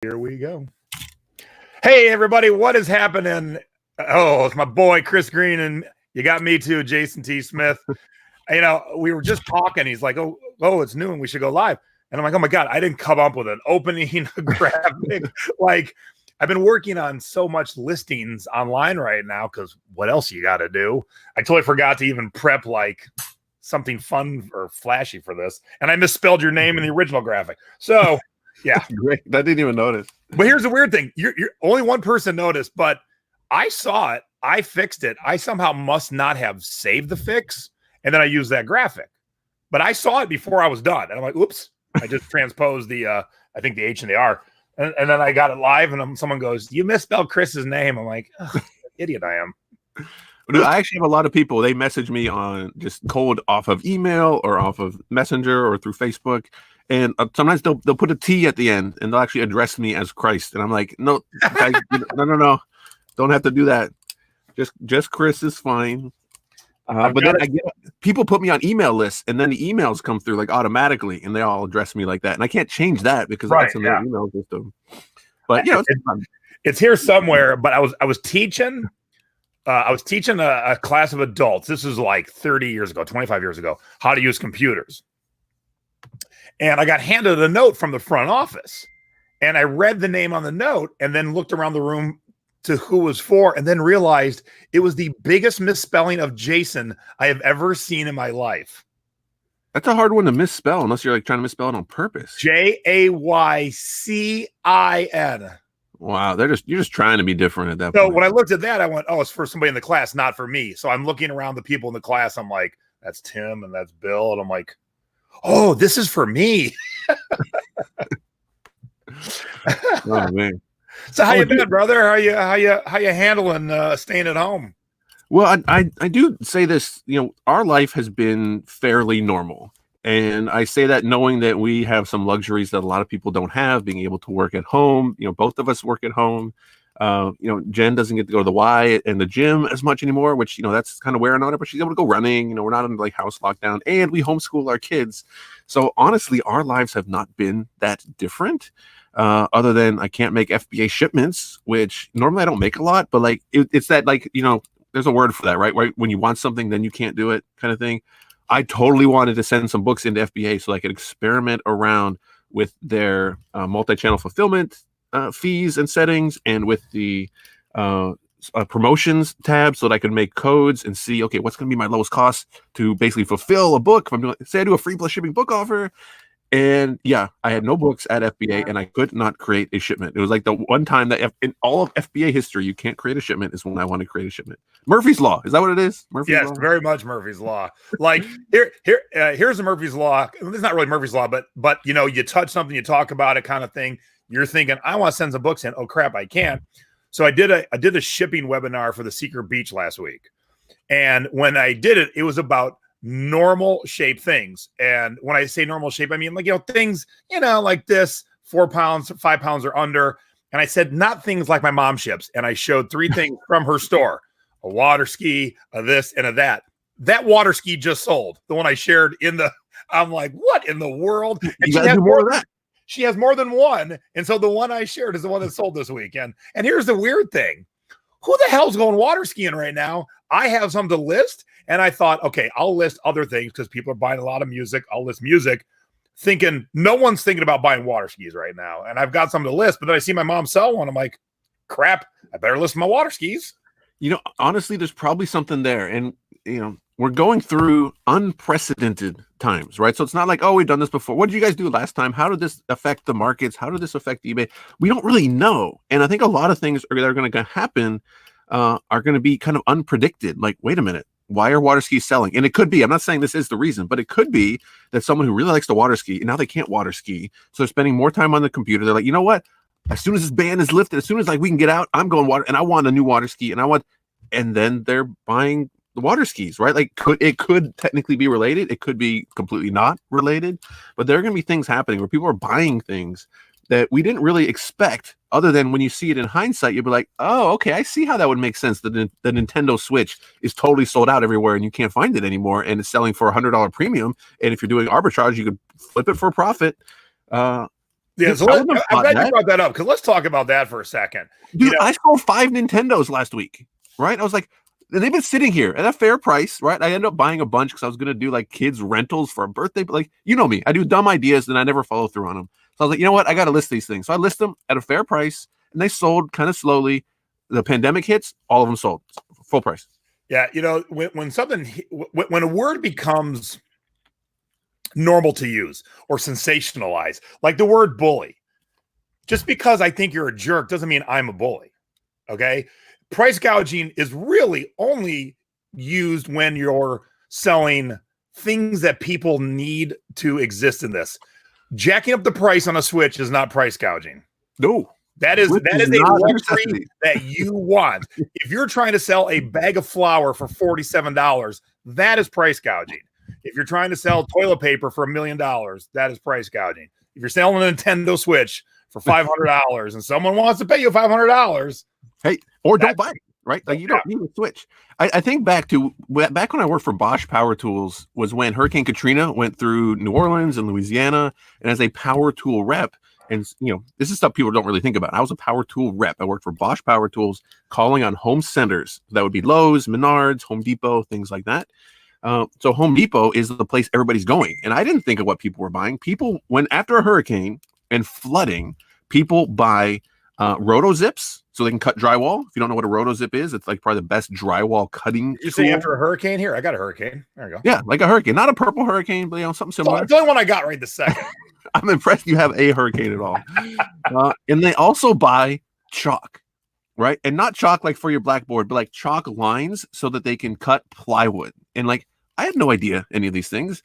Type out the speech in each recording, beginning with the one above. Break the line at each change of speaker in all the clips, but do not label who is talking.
Here we go. Hey, everybody, what is happening? Oh, it's my boy, Chris Green, and you got me too, Jason T. Smith. You know, we were just talking. He's like, oh, it's noon. We should go live. And I'm like, oh, my God, I didn't come up with an opening, a graphic. Like, I've been working on so much listings online right now because what else you got to do? I totally forgot to even prep, like, something fun or flashy for this. And I misspelled your name in the original graphic. So... yeah,
great. I didn't even notice.
But here's the weird thing: you're only one person noticed, but I saw it. I fixed it. I somehow must not have saved the fix, and then I used that graphic. But I saw it before I was done, and I'm like, "Oops!" I just transposed the I think the H and the R, and then I got it live, and someone goes, "You misspelled Chris's name." I'm like, "Idiot, I am."
Dude, I actually have a lot of people. They message me on just cold off of email or off of Messenger or through Facebook. And sometimes they'll put a T at the end and they'll actually address me as Christ. And I'm like, no, guys, no. Don't have to do that. Just Chris is fine. But then I get people put me on email lists and then the emails come through like automatically and they all address me like that. And I can't change that because that's in their email system. But you know,
it's here somewhere. But I was teaching. I was teaching a class of adults. This was like 30 years ago, 25 years ago, how to use computers. And I got handed a note from the front office. And I read the name on the note and then looked around the room to who it was for and then realized it was the biggest misspelling of Jason I have ever seen in my life.
That's a hard one to misspell unless you're like trying to misspell it on purpose.
Jaycin.
Wow, you're just trying to be different at that
point. So
point.
when I looked at that, I went, oh, it's for somebody in the class, not for me. So I'm looking around the people in the class. I'm like, that's Tim and that's Bill. And I'm like, oh, this is for me.
Oh man.
So how you been, brother? How you handling staying at home?
Well, I do say this, you know, our life has been fairly normal. And I say that knowing that we have some luxuries that a lot of people don't have, being able to work at home. You know, both of us work at home. You know, Jen doesn't get to go to the Y and the gym as much anymore, which, you know, that's kind of wearing on it, but she's able to go running. You know, we're not in like house lockdown and we homeschool our kids. So honestly, our lives have not been that different. Other than I can't make FBA shipments, which normally I don't make a lot, but like it's that like, you know, there's a word for that, right? Right. When you want something, then you can't do it kind of thing. I totally wanted to send some books into FBA so I could experiment around with their multi-channel fulfillment fees and settings and with the promotions tab so that I could make codes and see, okay, what's going to be my lowest cost to basically fulfill a book. If I'm doing, say I do a free plus shipping book offer. And yeah, I had no books at FBA and I could not create a shipment. It was like the one time that in all of FBA history, you can't create a shipment is when I want to create a shipment. Murphy's Law. Is that what it is?
Murphy's Law? Very much Murphy's Law. Like here's the Murphy's Law. It's not really Murphy's Law, but you know, you touch something, you talk about it kind of thing. You're thinking, I want to send some books in. Oh crap, I can't. So I did a shipping webinar for the Secret Beach last week. And when I did it, it was about normal shape things. And when I say normal shape, I mean like, you know, things, you know, like this, 4 pounds, 5 pounds or under. And I said, not things like my mom ships. And I showed 3 things from her store, a water ski, a this and a that. That water ski just sold. The one I shared I'm like, what in the world? And
you gotta do more of that.
She has more than one. And so the one I shared is the one that sold this weekend. And here's the weird thing. Who the hell's going water skiing right now? I have some to list. And I thought, okay, I'll list other things because people are buying a lot of music. I'll list music thinking no one's thinking about buying water skis right now. And I've got some to list, but then I see my mom sell one. I'm like, crap, I better list my water skis.
You know, honestly, there's probably something there. And, you know, we're going through unprecedented times, right? So it's not like, oh, we've done this before. What did you guys do last time? How did this affect the markets? How did this affect eBay? We don't really know. And I think a lot of things that are going to happen are going to be kind of unpredicted. Like, wait a minute, why are water skis selling? And it could be, I'm not saying this is the reason, but it could be that someone who really likes to water ski and now they can't water ski. So they're spending more time on the computer. They're like, you know what? As soon as this ban is lifted, as soon as like we can get out, I'm going water and I want a new water ski and then they're buying the water skis, right? Like it could technically be related. It could be completely not related, but there are going to be things happening where people are buying things that we didn't really expect, other than when you see it in hindsight, you'll be like, oh, okay, I see how that would make sense. The Nintendo Switch is totally sold out everywhere and you can't find it anymore. And it's selling for $100 premium. And if you're doing arbitrage, you could flip it for a profit.
Yeah,
Dude,
so I'm glad you brought that up because let's talk about that for a second.
Dude, I sold 5 Nintendos last week, right? I was like, and they've been sitting here at a fair price, right? I ended up buying a bunch because I was going to do like kids rentals for a birthday. But like, you know me, I do dumb ideas and I never follow through on them. So I was like, you know what? I got to list these things. So I list them at a fair price and they sold kind of slowly. The pandemic hits, all of them sold full price.
Yeah. When a word becomes normal to use or sensationalize, like the word bully, just because I think you're a jerk doesn't mean I'm a bully. Okay. Price gouging is really only used when you're selling things that people need to exist in this. Jacking up the price on a Switch is not price gouging.
No.
That is a luxury that you want. If you're trying to sell a bag of flour for $47, that is price gouging. If you're trying to sell toilet paper for $1 million, that is price gouging. If you're selling a Nintendo Switch for $500 and someone wants to pay you $500,
hey, or don't buy it, right? Like you don't need a Switch. I think back when I worked for Bosch Power Tools was when Hurricane Katrina went through New Orleans and Louisiana, and as a power tool rep, and this is stuff people don't really think about. I was a power tool rep. I worked for Bosch Power Tools, calling on home centers. That would be Lowe's, Menards, Home Depot, things like that. So Home Depot is the place everybody's going. And I didn't think of what people were buying. People, when after a hurricane and flooding, people buy roto-zips so they can cut drywall. If you don't know what a roto-zip is, it's like probably the best drywall cutting
You say after a hurricane? Here, I got a hurricane. There you go.
Yeah, like a hurricane. Not a purple hurricane, but something similar.
It's the only one I got right this second.
I'm impressed you have a hurricane at all. And they also buy chalk, right? And not chalk like for your blackboard, but like chalk lines so that they can cut plywood. And like, I had no idea any of these things.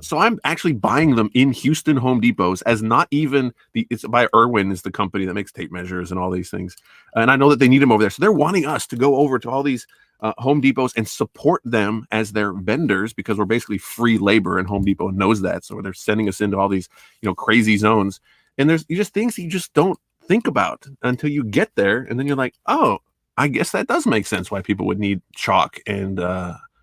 So I'm actually buying them in Houston Home Depots as not even it's by Irwin is the company that makes tape measures and all these things. And I know that they need them over there. So they're wanting us to go over to all these Home Depots and support them as their vendors because we're basically free labor and Home Depot knows that. So they're sending us into all these, crazy zones. And there's just things you just don't think about until you get there. And then you're like, oh, I guess that does make sense why people would need chalk and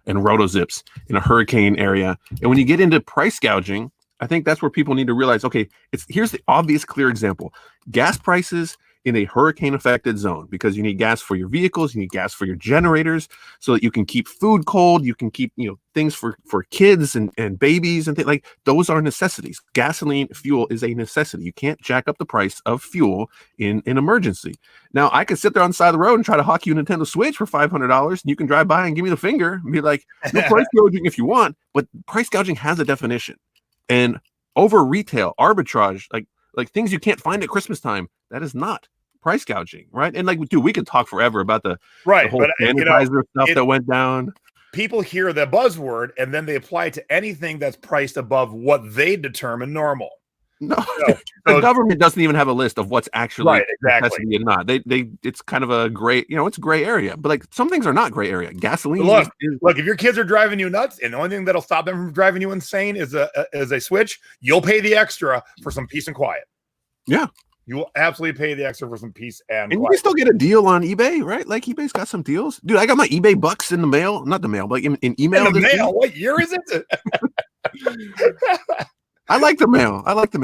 roto-zips in a hurricane area. And when you get into price gouging, I think that's where people need to realize, okay, here's the obvious clear example. Gas prices in a hurricane affected zone, because you need gas for your vehicles, you need gas for your generators so that you can keep food cold, you can keep, things for kids and babies and things like those are necessities. Gasoline fuel is a necessity. You can't jack up the price of fuel in an emergency. Now I could sit there on the side of the road and try to hawk you a Nintendo Switch for $500 and you can drive by and give me the finger and be like, no price gouging if you want, but price gouging has a definition. And over retail arbitrage, like things you can't find at Christmas time, that is not price gouging, right? And we could talk forever about the whole sanitizer stuff that went down.
People hear the buzzword and then they apply it to anything that's priced above what they determine normal.
No, the government doesn't even have a list of what's actually
exactly
and not. They it's kind of a gray, it's a gray area. But like some things are not gray area. Gasoline.
Look, if your kids are driving you nuts, and the only thing that'll stop them from driving you insane is a Switch, you'll pay the extra for some peace and quiet.
Yeah.
You will absolutely pay the extra for some peace and
you can still get a deal on eBay, right? Like eBay's got some deals. Dude, I got my eBay bucks in the mail. Not the mail, but in email.
In the mail? What year is it?
I like the mail.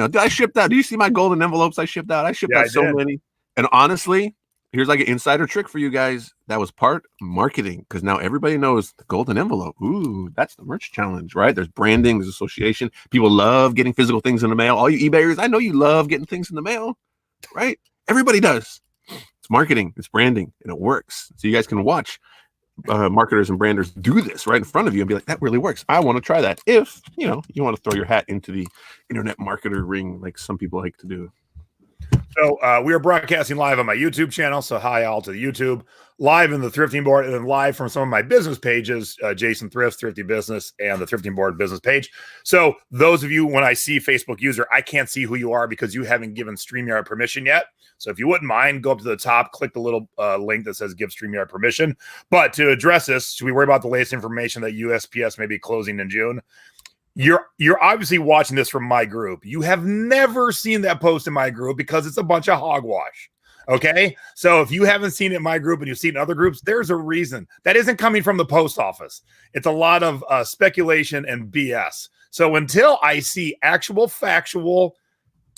Dude, I shipped out. Do you see my golden envelopes I shipped out? I shipped out so many. And honestly, here's like an insider trick for you guys. That was part marketing because now everybody knows the golden envelope. Ooh, that's the merch challenge, right? There's branding, there's association. People love getting physical things in the mail. All you eBayers, I know you love getting things in the mail. Right? Everybody does. It's marketing, it's branding, and it works. So you guys can watch marketers and branders do this right in front of you and be like, that really works. I want to try that. If, you want to throw your hat into the internet marketer ring like some people like to do.
So we are broadcasting live on my YouTube channel. So hi all to the YouTube, live in the Thrifting Board, and then live from some of my business pages, Jason Thrifts, Thrifty Business, and the Thrifting Board business page. So those of you, when I see Facebook user, I can't see who you are because you haven't given StreamYard permission yet. So if you wouldn't mind, go up to the top, click the little link that says give StreamYard permission. But to address this, should we worry about the latest information that USPS may be closing in June? You're obviously watching this from my group. You have never seen that post in my group because it's a bunch of hogwash. Okay. So if you haven't seen it in my group and you've seen other groups, there's a reason. That isn't coming from the post office. It's a lot of speculation and BS. So until I see actual factual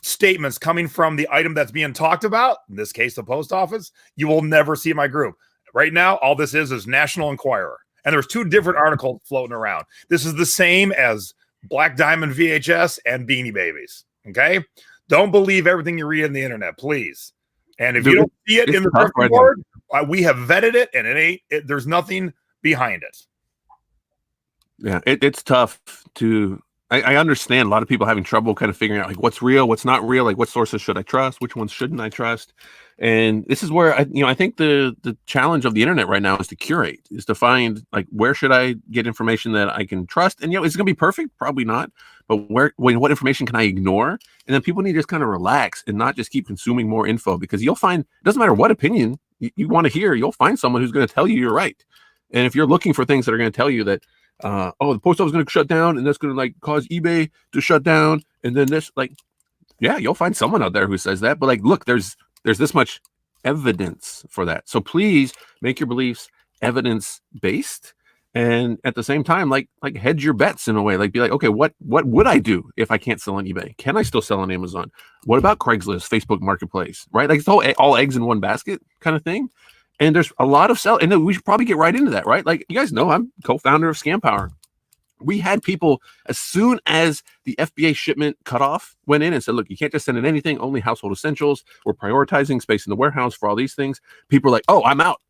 statements coming from the item that's being talked about, in this case, the post office, you will never see my group. Right now, all this is National Enquirer. And there's 2 different articles floating around. This is the same as Black Diamond VHS and Beanie Babies. Okay? Don't believe everything you read on the internet, please. And if you don't see it in the thrifting board, we have vetted it, and there's nothing behind it.
Yeah, it's tough to. I understand a lot of people having trouble kind of figuring out like what's real, what's not real, like what sources should I trust, which ones shouldn't I trust, and this is where I think the challenge of the internet right now is to curate, is to find like where should I get information that I can trust, and is it going to be perfect? Probably not, but what information can I ignore? And then people need to just kind of relax and not just keep consuming more info, because you'll find it doesn't matter what opinion you want to hear, you'll find someone who's going to tell you you're right, and if you're looking for things that are going to tell you that. The post office is going to shut down, and that's going to like cause eBay to shut down, and then this, like, yeah, you'll find someone out there who says that, but like, look, there's this much evidence for that. So please make your beliefs evidence based, and at the same time, like hedge your bets in a way. Like, be like, okay, what would I do if I can't sell on eBay? Can I still sell on Amazon? What about Craigslist, Facebook Marketplace? Right, like it's all eggs in one basket kind of thing. And there's a lot of and we should probably get right into that, right? Like, you guys know I'm co-founder of Scam Power. We had people, as soon as the FBA shipment cutoff went in and said, look, you can't just send in anything, only household essentials. We're prioritizing space in the warehouse for all these things. People are like, oh, I'm out.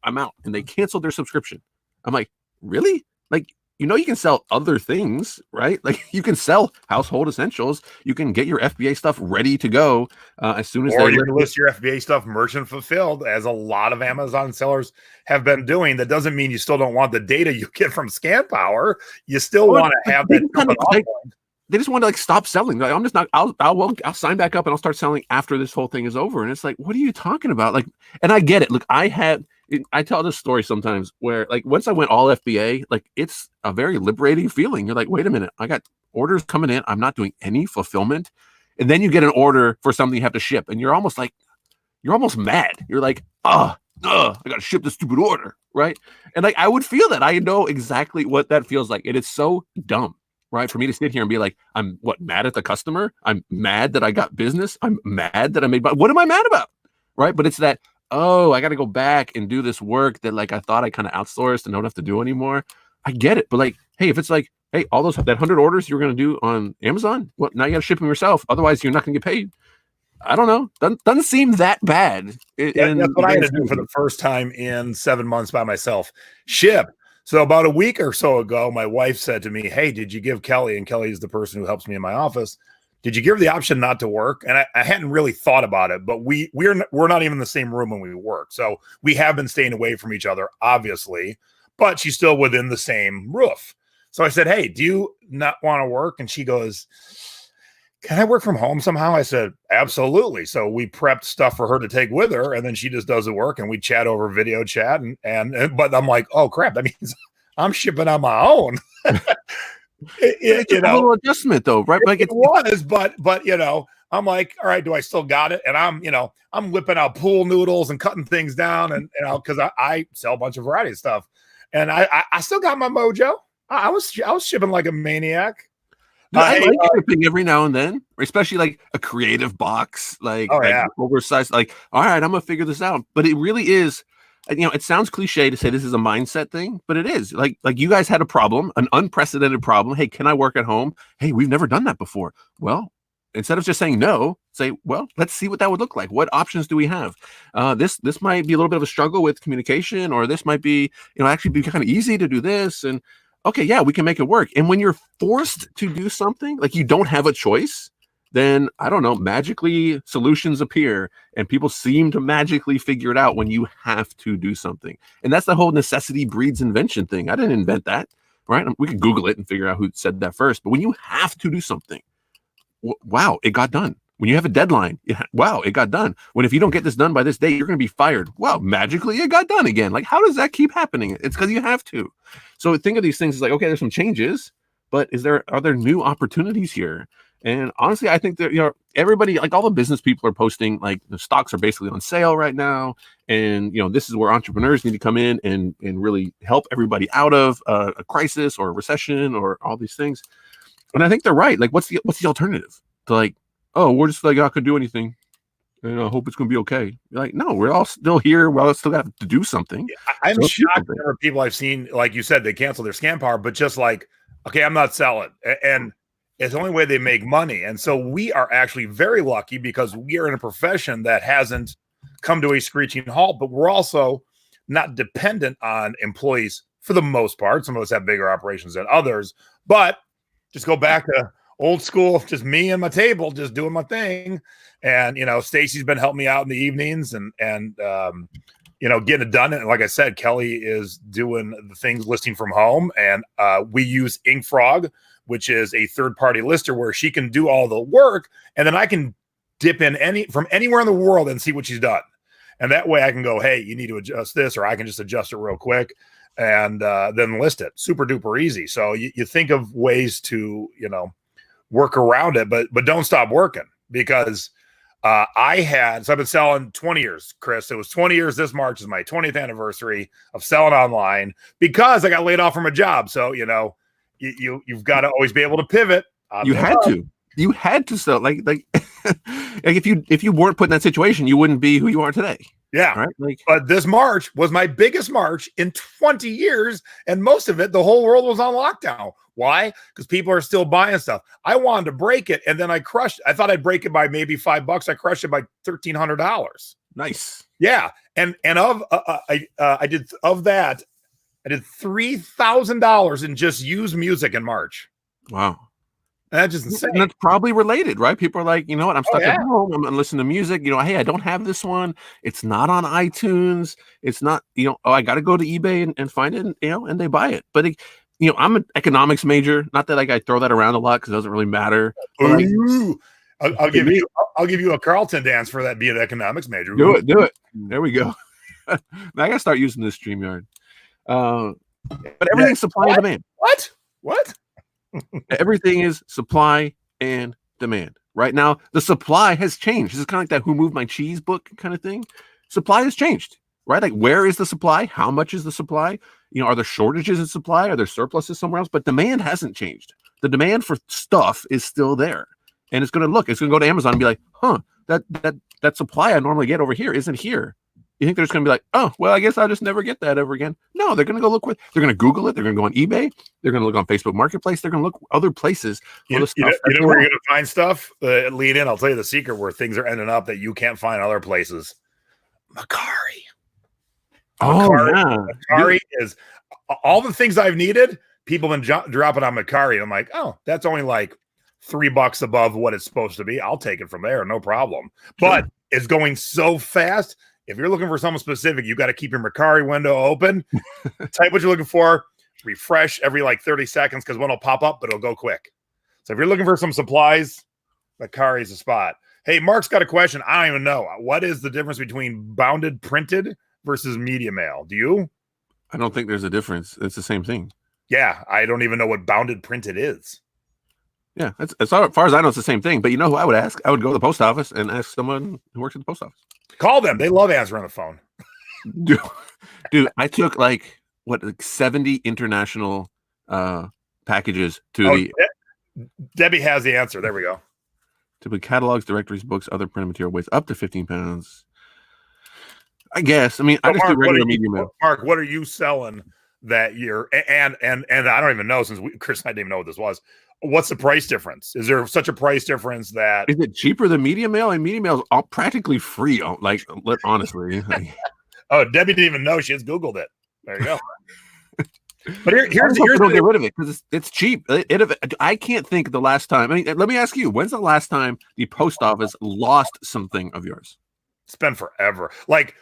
And they canceled their subscription. I'm like, really? Like, you can sell other things, right? Like, you can sell household essentials. You can get your FBA stuff ready to go as soon as
or you can list your FBA stuff merchant fulfilled, as a lot of Amazon sellers have been doing. That doesn't mean you still don't want the data you get from Scam Power. You still want to have that.
They just want to like stop selling. Like, I'm just not. I'll sign back up and I'll start selling after this whole thing is over. And it's like, what are you talking about? Like, and I get it. Look, I tell this story sometimes where, like, once I went all FBA, like, it's a very liberating feeling. You're like, wait a minute, I got orders coming in. I'm not doing any fulfillment. And then you get an order for something you have to ship. And you're almost mad. You're like, I got to ship this stupid order. Right. And like, I would feel that. I know exactly what that feels like. It is so dumb. Right. For me to sit here and be like, I'm mad at the customer. I'm mad that I got business. I'm mad that I made, what am I mad about? Right. But it's that, I got to go back and do this work that like I thought I kind of outsourced and don't have to do anymore. I get it. But like, hey, if it's like, hey, all that 100 orders you were going to do on Amazon, well, now you got to ship them yourself. Otherwise, you're not going to get paid. I don't know. Doesn't seem that bad.
That's what I had to do for the first time in 7 months by myself. Ship. So about a week or so ago, my wife said to me, hey, did you give Kelly, and Kelly is the person who helps me in my office, did you give her the option not to work? And I hadn't really thought about it, but we're not even in the same room when we work. So we have been staying away from each other, obviously, but she's still within the same roof. So I said, hey, do you not want to work? And she goes, can I work from home somehow? I said, absolutely. So we prepped stuff for her to take with her, and then she just does the work, and we chat over video chat. But I'm like, oh crap, that means I'm shipping on my own.
It's a little adjustment though, right?
Like it was, but I'm like, all right, do I still got it? And I'm whipping out pool noodles and cutting things down, and because I sell a bunch of variety of stuff, and I still got my mojo. I was shipping like a maniac.
I like shipping every now and then, especially like a creative box, like oversized. Like, all right, I'm gonna figure this out. But it really is. It sounds cliche to say this is a mindset thing, but it is. Like you guys had a problem, an unprecedented problem. Hey, can I work at home? Hey, we've never done that before. Well, instead of just saying no, say, well, let's see what that would look like. What options do we have? This might be a little bit of a struggle with communication, or this might be, actually be kind of easy to do this. And okay, yeah, we can make it work. And when you're forced to do something, like you don't have a choice, then I don't know, magically solutions appear and people seem to magically figure it out when you have to do something. And that's the whole necessity breeds invention thing. I didn't invent that, right? We could Google it and figure out who said that first. But when you have to do something, wow, it got done. When you have a deadline, wow, it got done. When if you don't get this done by this date, you're going to be fired. Wow, magically it got done again. Like, how does that keep happening? It's because you have to. So think of these things as like, okay, there's some changes, but are there new opportunities here? And honestly, I think that everybody, like all the business people are posting, like the stocks are basically on sale right now, and this is where entrepreneurs need to come in and really help everybody out of a crisis or a recession or all these things. And I think they're right. Like, what's the alternative to like oh, we're just like, I could do anything. And I hope it's going to be okay. You're like, no, we're all still here. We all still have to do something.
I'm
So
shocked at the number of people I've seen, like you said, they cancel their scam power, but just like, okay, I'm not selling. And it's the only way they make money. And so we are actually very lucky because we are in a profession that hasn't come to a screeching halt, but we're also not dependent on employees for the most part. Some of us have bigger operations than others, but just go back to old school, just me and my table, just doing my thing. And, you know, Stacy's been helping me out in the evenings and you know, getting it done. And like I said, Kelly is doing the things listing from home. And we use InkFrog, which is a third-party lister where she can do all the work. And then I can dip in from anywhere in the world and see what she's done. And that way I can go, hey, you need to adjust this, or I can just adjust it real quick and then list it. Super duper easy. So you think of ways to, you know, work around it, but don't stop working because so I've been selling 20 years, Chris. It was 20 years this March is my 20th anniversary of selling online because I got laid off from a job. So, you know, you've got to always be able to pivot.
You had to sell like if you weren't put in that situation, you wouldn't be who you are today.
Yeah.
Right. Like,
but this March was my biggest March in 20 years. And most of it, the whole world was on lockdown. Why? Because people are still buying stuff. I wanted to break it. And then I thought I'd break it by maybe $5. I crushed it by $1,300.
Nice.
Yeah. And I did $3,000 in just used music in March.
Wow.
That's just insane.
And that's probably related, right? People are like, you know what? I'm stuck at home. I'm going to listen to music. You know, hey, I don't have this one. It's not on iTunes. It's not, you know, oh, I got to go to eBay and find it, and, you know, and they buy it. But, you know, I'm an economics major. Not that I throw that around a lot because it doesn't really matter.
Ooh, I'll give you a Carlton dance for that being an economics major.
Do it. There we go. Now I got to start using this StreamYard. But everything's supply and demand.
What?
Everything is supply and demand. Right now, the supply has changed. This is kind of like that Who Moved My Cheese book kind of thing. Supply has changed, right? Like, where is the supply? How much is the supply? You know, are there shortages in supply? Are there surpluses somewhere else? But demand hasn't changed. The demand for stuff is still there. And it's going to go to Amazon and be like, huh, that supply I normally get over here isn't here. You think they're just going to be like, oh, well, I guess I'll just never get that ever again. No, they're going to go look. They're going to Google it. They're going to go on eBay. They're going to look on Facebook Marketplace. They're going to look other places.
You know where you're going to find stuff? Lean in. I'll tell you the secret where things are ending up that you can't find other places. Macari. Macari is all the things I've needed. People have been dropping on Macari. I'm like, oh, that's only like $3 above what it's supposed to be. I'll take it from there. No problem. But it's going so fast. If you're looking for something specific, you got to keep your Macari window open. Type what you're looking for. Refresh every like 30 seconds because one will pop up, but it'll go quick. So if you're looking for some supplies, Macari is the spot. Hey, Mark's got a question. I don't even know. What is the difference between bounded printed versus media mail? Do you?
I don't think there's a difference. It's the same thing.
Yeah, I don't even know what bounded printed is.
Yeah, as far as I know, it's the same thing. But you know who I would ask? I would go to the post office and ask someone who works at the post office.
Call them. They love answering the phone.
Dude, I took like 70 international packages to
Debbie has the answer. There we go.
To the catalogs, directories, books, other printed material weighs up to 15 pounds. I guess. I mean, I just do regular medium mail.
Mark, what are you selling that year? And I don't even know, since Chris and I didn't even know what this was. What's the price difference? Is there such a price difference that
is it cheaper than media mail? And media mail is all practically free. Like, honestly.
Oh, Debbie didn't even know. She just Googled it. There you go. But here's
don't get rid of it because it's cheap. I can't think of the last time. I mean, let me ask you: when's the last time the post office lost something of yours?
It's been forever. Like,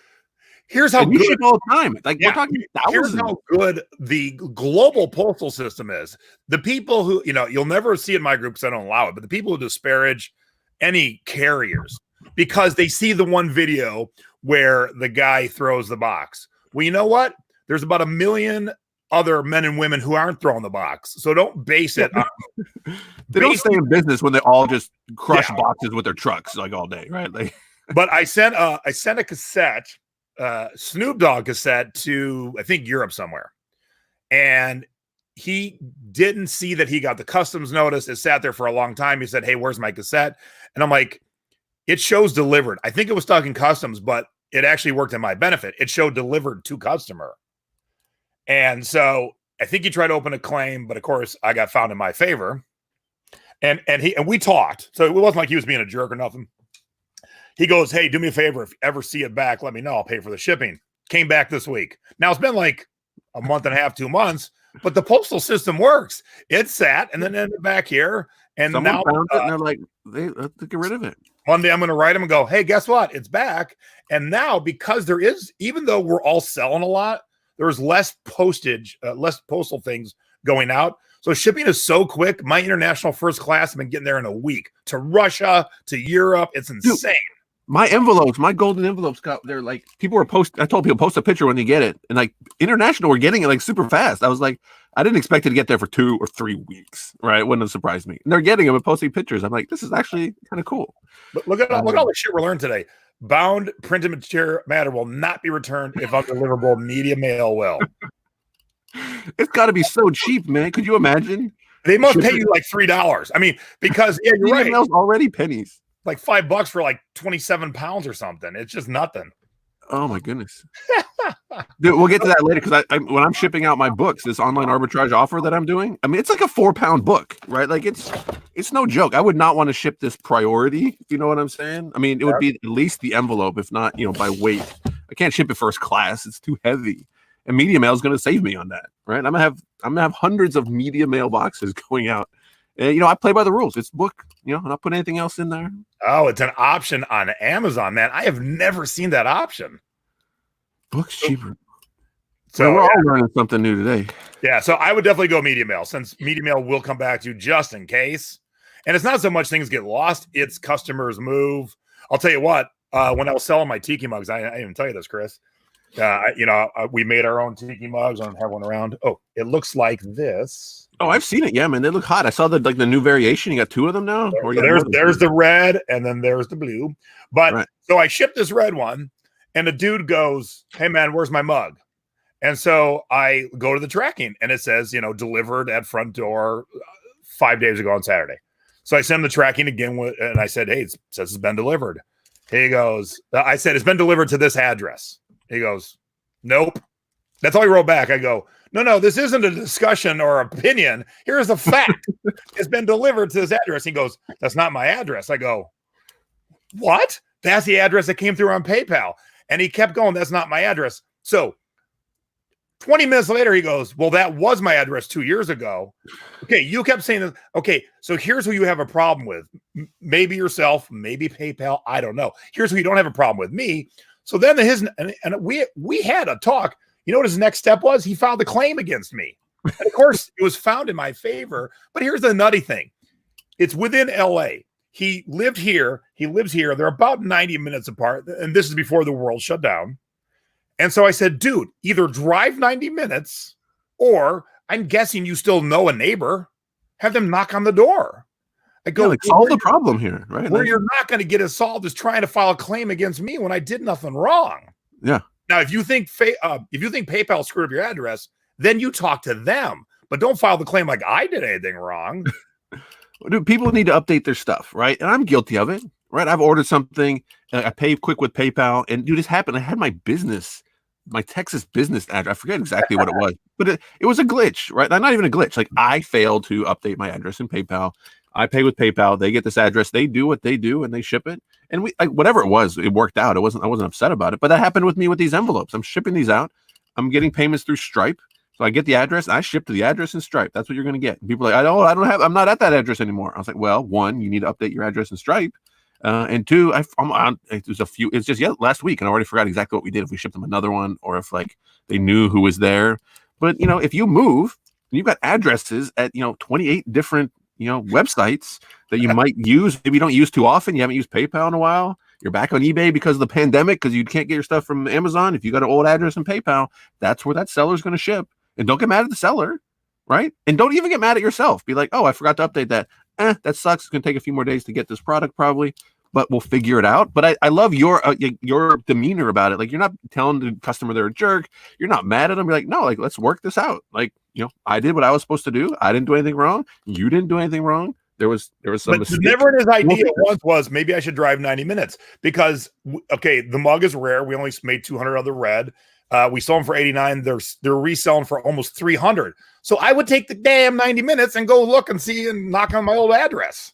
here's how
good all the time. Like, we're talking thousands.
Here's how good the global postal system is. The people who, you know, you'll never see in my group because I don't allow it, but the people who disparage any carriers because they see the one video where the guy throws the box. Well, you know what? There's about 1 million other men and women who aren't throwing the box. So don't base it on.
They don't stay in business when they all just crush boxes with their trucks like all day, right? Like,
but I sent a cassette. Snoop Dogg cassette to, I think, Europe somewhere. And he didn't see that he got the customs notice. It sat there for a long time. He said, "Hey, where's my cassette?" And I'm like, "It shows delivered." I think it was stuck in customs, but it actually worked in my benefit. It showed delivered to customer. And so I think he tried to open a claim, but of course I got found in my favor. And we talked. So it wasn't like he was being a jerk or nothing. He goes, "Hey, do me a favor. If you ever see it back, let me know. I'll pay for the shipping." Came back this week. Now it's been like a month and a half, 2 months, but the postal system works. It sat and then ended back here. And
someone
now
found it and they're like, they have to get rid of it.
Monday, I'm going to write him and go, "Hey, guess what? It's back." And now, because there is, even though we're all selling a lot, there's less postage, less postal things going out. So shipping is so quick. My international first class have been getting there in a week to Russia, to Europe. It's insane.
Dude, my envelopes, my golden envelopes they're like, people were I told people post a picture when you get it. And like international, we're getting it like super fast. I was like, I didn't expect it to get there for 2 or 3 weeks, right? It wouldn't have surprised me. And they're getting them and posting pictures. I'm like, this is actually kind of cool.
But look at all the shit we learned today. Bound printed material matter will not be returned if undeliverable. Media mail will.
It's got to be so cheap, man. Could you imagine?
They must pay you like $3. I mean, because yeah, you're right.
Mail's already pennies.
Like $5 for like 27 pounds or something. It's just nothing.
Oh my goodness. Dude, we'll get to that later because when I'm shipping out my books, this online arbitrage offer that I'm doing, I mean, it's like a 4-pound book, right? Like it's no joke. I would not want to ship this priority, if you know what I'm saying. I mean, it would be at least the envelope, if not, by weight. I can't ship it first class. It's too heavy. And media mail is going to save me on that, right? I'm gonna have hundreds of media mail boxes going out. And, I play by the rules. It's book, I'm not putting anything else in there.
Oh, it's an option on Amazon, man. I have never seen that option.
Books cheaper.
So
we're all learning something new today.
Yeah, so I would definitely go media mail, since media mail will come back to you just in case. And it's not so much things get lost, it's customers move. I'll tell you what, when I was selling my tiki mugs, I didn't even tell you this, Chris. We made our own tiki mugs. I don't have one around. Oh, it looks like this.
Oh, I've seen it. Yeah, man, they look hot. I saw the new variation. You got 2 of them now.
There's the red, and then there's the blue. But right. So I shipped this red one, and the dude goes, "Hey man, where's my mug?" And so I go to the tracking, and it says, delivered at front door 5 days ago on Saturday. So I send the tracking again, and I said, "Hey, it says it's been delivered." He goes, I said, "It's been delivered to this address." He goes, "Nope." That's all he wrote back. I go, No, this isn't a discussion or opinion. Here's the fact. It's been delivered to this address." He goes, "That's not my address." I go, "What? That's the address that came through on PayPal." And he kept going, "That's not my address." So 20 minutes later, he goes, "Well, that was my address 2 years ago." Okay, you kept saying that. Okay, so here's who you have a problem with. Maybe yourself, maybe PayPal. I don't know. Here's who you don't have a problem with, me. So then we had a talk. You know what his next step was? He filed a claim against me. And of course, it was found in my favor. But here's the nutty thing. It's within LA. He lived here. He lives here. They're about 90 minutes apart. And this is before the world shut down. And so I said, "Dude, either drive 90 minutes, or I'm guessing you still know a neighbor. Have them knock on the door." I go,
solve the problem here, right?
Where you're not going to get it solved is trying to file a claim against me when I did nothing wrong.
Yeah.
Now, if you think PayPal screwed up your address, then you talk to them, but don't file the claim like I did anything wrong.
Dude, people need to update their stuff, right? And I'm guilty of it, right? I've ordered something, I paid quick with PayPal, and dude, this happened. I had my Texas business address. I forget exactly what it was, but it was a glitch, right? Not even a glitch. Like, I failed to update my address in PayPal. I pay with PayPal. They get this address. They do what they do, and they ship it. And whatever it was, it worked out. I wasn't upset about it. But that happened with me with these envelopes. I'm shipping these out. I'm getting payments through Stripe. So I get the address. I ship to the address in Stripe. That's what you're going to get. And people are like, I'm not at that address anymore. I was like, well, 1, you need to update your address in Stripe. And 2, it's just last week, and I already forgot exactly what we did, if we shipped them another one or if they knew who was there. But, if you move, and you've got addresses at, 28 different, websites that you might use, maybe you don't use too often. You haven't used PayPal in a while. You're back on eBay because of the pandemic, because you can't get your stuff from Amazon. If you got an old address in PayPal, that's where that seller's going to ship. And don't get mad at the seller, right? And don't even get mad at yourself. Be like, "Oh, I forgot to update that. That sucks. It's going to take a few more days to get this product probably, but we'll figure it out." But I love your demeanor about it. Like, you're not telling the customer they're a jerk. You're not mad at them. You're like, "No, let's work this out. I did what I was supposed to do. I didn't do anything wrong. You didn't do anything wrong. There was some
But
mistake.
never in his idea once was maybe I should drive 90 minutes because the mug is rare. We only made 200 of the red. We sold them for 89. They're reselling for almost 300. So I would take the damn 90 minutes and go look and see and knock on my old address.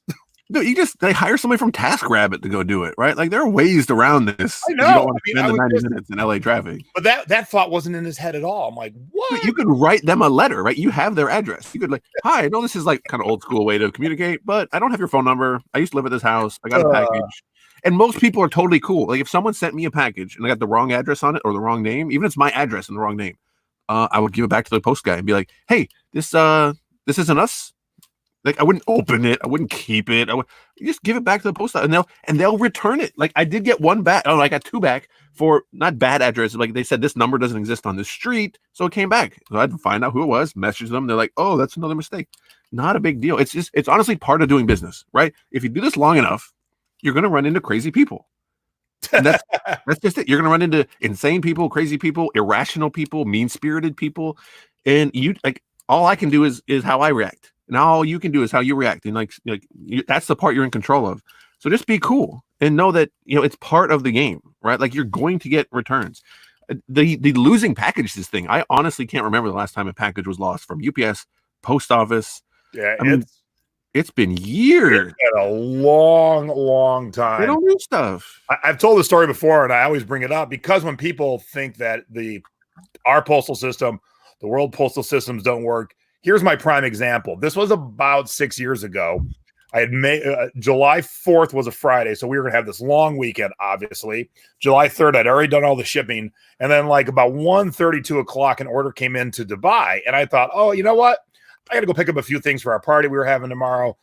No, they hire somebody from TaskRabbit to go do it, right? Like there are ways around this.
I know.
You don't want to spend the 90 minutes in LA traffic.
But that thought wasn't in his head at all. I'm like, what?
You could write them a letter, right? You have their address. You could like, hi, I know this is like kind of old school way to communicate, but I don't have your phone number. I used to live at this house. I got a package. And most people are totally cool. Like if someone sent me a package and I got the wrong address on it or the wrong name, even if it's my address and the wrong name, I would give it back to the post guy and be like, hey, this isn't us. Like I wouldn't open it, I wouldn't keep it. You just give it back to the post office and they'll return it. Like I did get one back. Oh, I got two back for not bad address. Like they said this number doesn't exist on the street, so it came back. So I had to find out who it was, message them. They're like, oh, that's another mistake. Not a big deal. It's honestly part of doing business, right? If you do this long enough, you're gonna run into crazy people. And that's just it. You're gonna run into insane people, crazy people, irrational people, mean-spirited people, and all I can do is how I react. And all you can do is how you react. And that's the part you're in control of. So just be cool and know that, it's part of the game, right? Like you're going to get returns. The losing packages thing, I honestly can't remember the last time a package was lost from UPS, post office.
Yeah,
it's been years.
It's been a long, long time.
They don't do stuff.
I've told the story before, and I always bring it up because when people think that our postal system, the world postal systems don't work, here's my prime example. This was about 6 years ago. I had made July 4th was a Friday, so we were going to have this long weekend, obviously. July 3rd, I'd already done all the shipping. And then like about 1:30, 2 o'clock, an order came in to Dubai. And I thought, oh, you know what? I got to go pick up a few things for our party we were having tomorrow.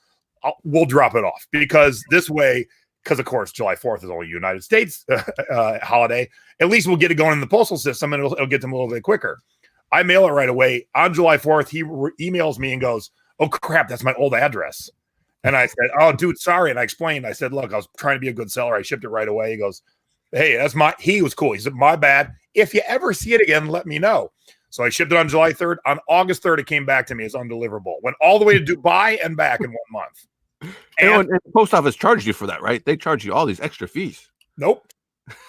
We'll drop it off because this way, because of course, July 4th is only a United States holiday. At least we'll get it going in the postal system and it'll get them a little bit quicker. I mail it right away. On July 4th, he emails me and goes, oh, crap, that's my old address. And I said, oh, dude, sorry. And I explained. I said, look, I was trying to be a good seller. I shipped it right away. He goes, hey, he was cool. He said, my bad. If you ever see it again, let me know. So I shipped it on July 3rd. On August 3rd, it came back to me as undeliverable. Went all the way to Dubai and back in 1 month.
And the post office charged you for that, right? They charge you all these extra fees.
Nope.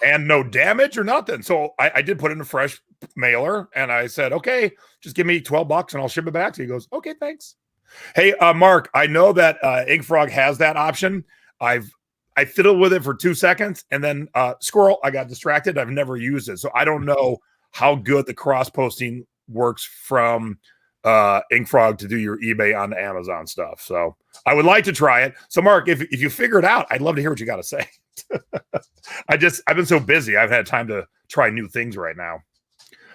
And no damage or nothing. So I did put in a fresh mailer and I said, okay, just give me $12 and I'll ship it back to you. He goes, okay, thanks. Hey, Mark, I know that InkFrog has that option. I fiddled with it for 2 seconds and then squirrel, I got distracted. I've never used it. So I don't know how good the cross posting works from InkFrog to do your eBay on the Amazon stuff. So I would like to try it. So Mark, if you figure it out, I'd love to hear what you got to say. I've been so busy. I've had time to try new things right now.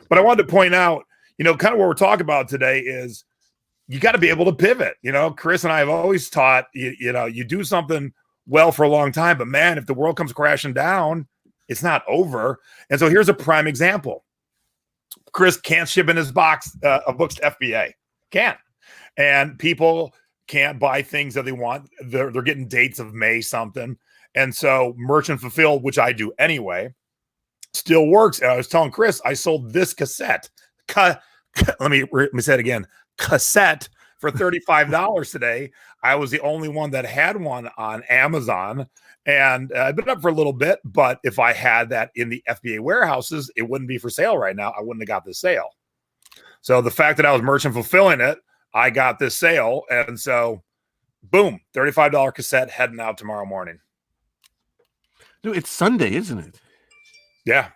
But I wanted to point out, kind of what we're talking about today is you got to be able to pivot. Chris and I have always taught, you do something well for a long time, but man, if the world comes crashing down, it's not over. And so here's a prime example. Chris can't ship in his box of books to FBA. Can't. And people can't buy things that they want. They're getting dates of May something. And so merchant fulfilled, which I do anyway, still works. And I was telling Chris, I sold this cassette. Let me say it again. Cassette for $35 today. I was the only one that had one on Amazon. And I've been up for a little bit, but if I had that in the FBA warehouses, it wouldn't be for sale right now. I wouldn't have got the sale. So the fact that I was merchant fulfilling it, I got this sale. And so, boom, $35 cassette heading out tomorrow morning.
Dude, it's Sunday, isn't it?
Yeah.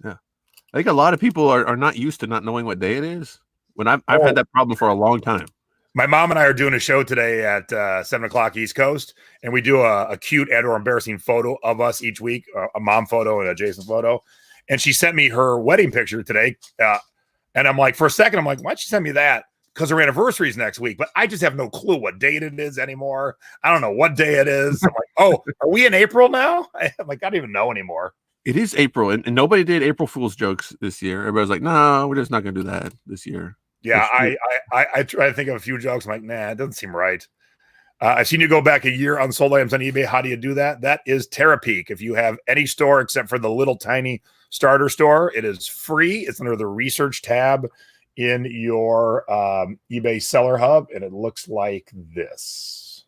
I think a lot of people are not used to not knowing what day it is. When I've had that problem for a long time.
My mom and I are doing a show today at 7 o'clock East Coast, and we do a cute and or embarrassing photo of us each week, a mom photo and a Jason photo. And she sent me her wedding picture today. And I'm like, for a second, I'm like, why'd she send me that? Because her anniversary is next week, but I just have no clue what date it is anymore. I don't know what day it is. I'm like, oh, are we in April now? I'm like, I don't even know anymore.
It is April, and nobody did April Fool's jokes this year. Everybody's like, no, we're just not going to do that this year.
Yeah, I try to think of a few jokes. I'm like, nah, it doesn't seem right. I've seen you go back a year on sold items on eBay. How do you do that? That is Terapeak. If you have any store except for the little tiny starter store, it is free. It's under the research tab in your eBay Seller Hub, and it looks like this.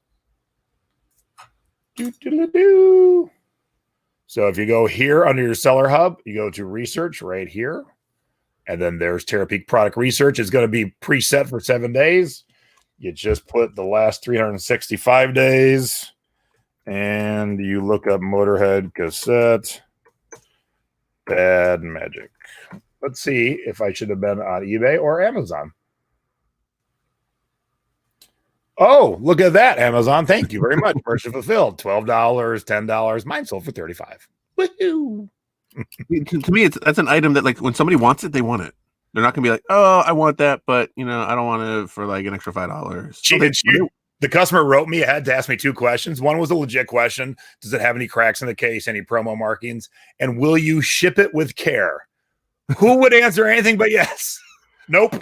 So if you go here under your Seller Hub, you go to Research right here, and then there's Terapeak Product Research. It's going to be preset for 7 days. You just put the last 365 days, and you look up Motorhead cassette Bad Magic. Let's see if I should have been on eBay or Amazon. Oh, look at that, Amazon. Thank you very much. Purchase fulfilled. $12, $10. Mine sold for $35. Woohoo.
To me, that's an item that, like, when somebody wants it, they want it. They're not gonna be like, oh, I want that, but I don't want it for like an extra $5.
The customer wrote me, had to ask me 2 questions. One was a legit question. Does it have any cracks in the case, any promo markings? And will you ship it with care? Who would answer anything but yes? Nope.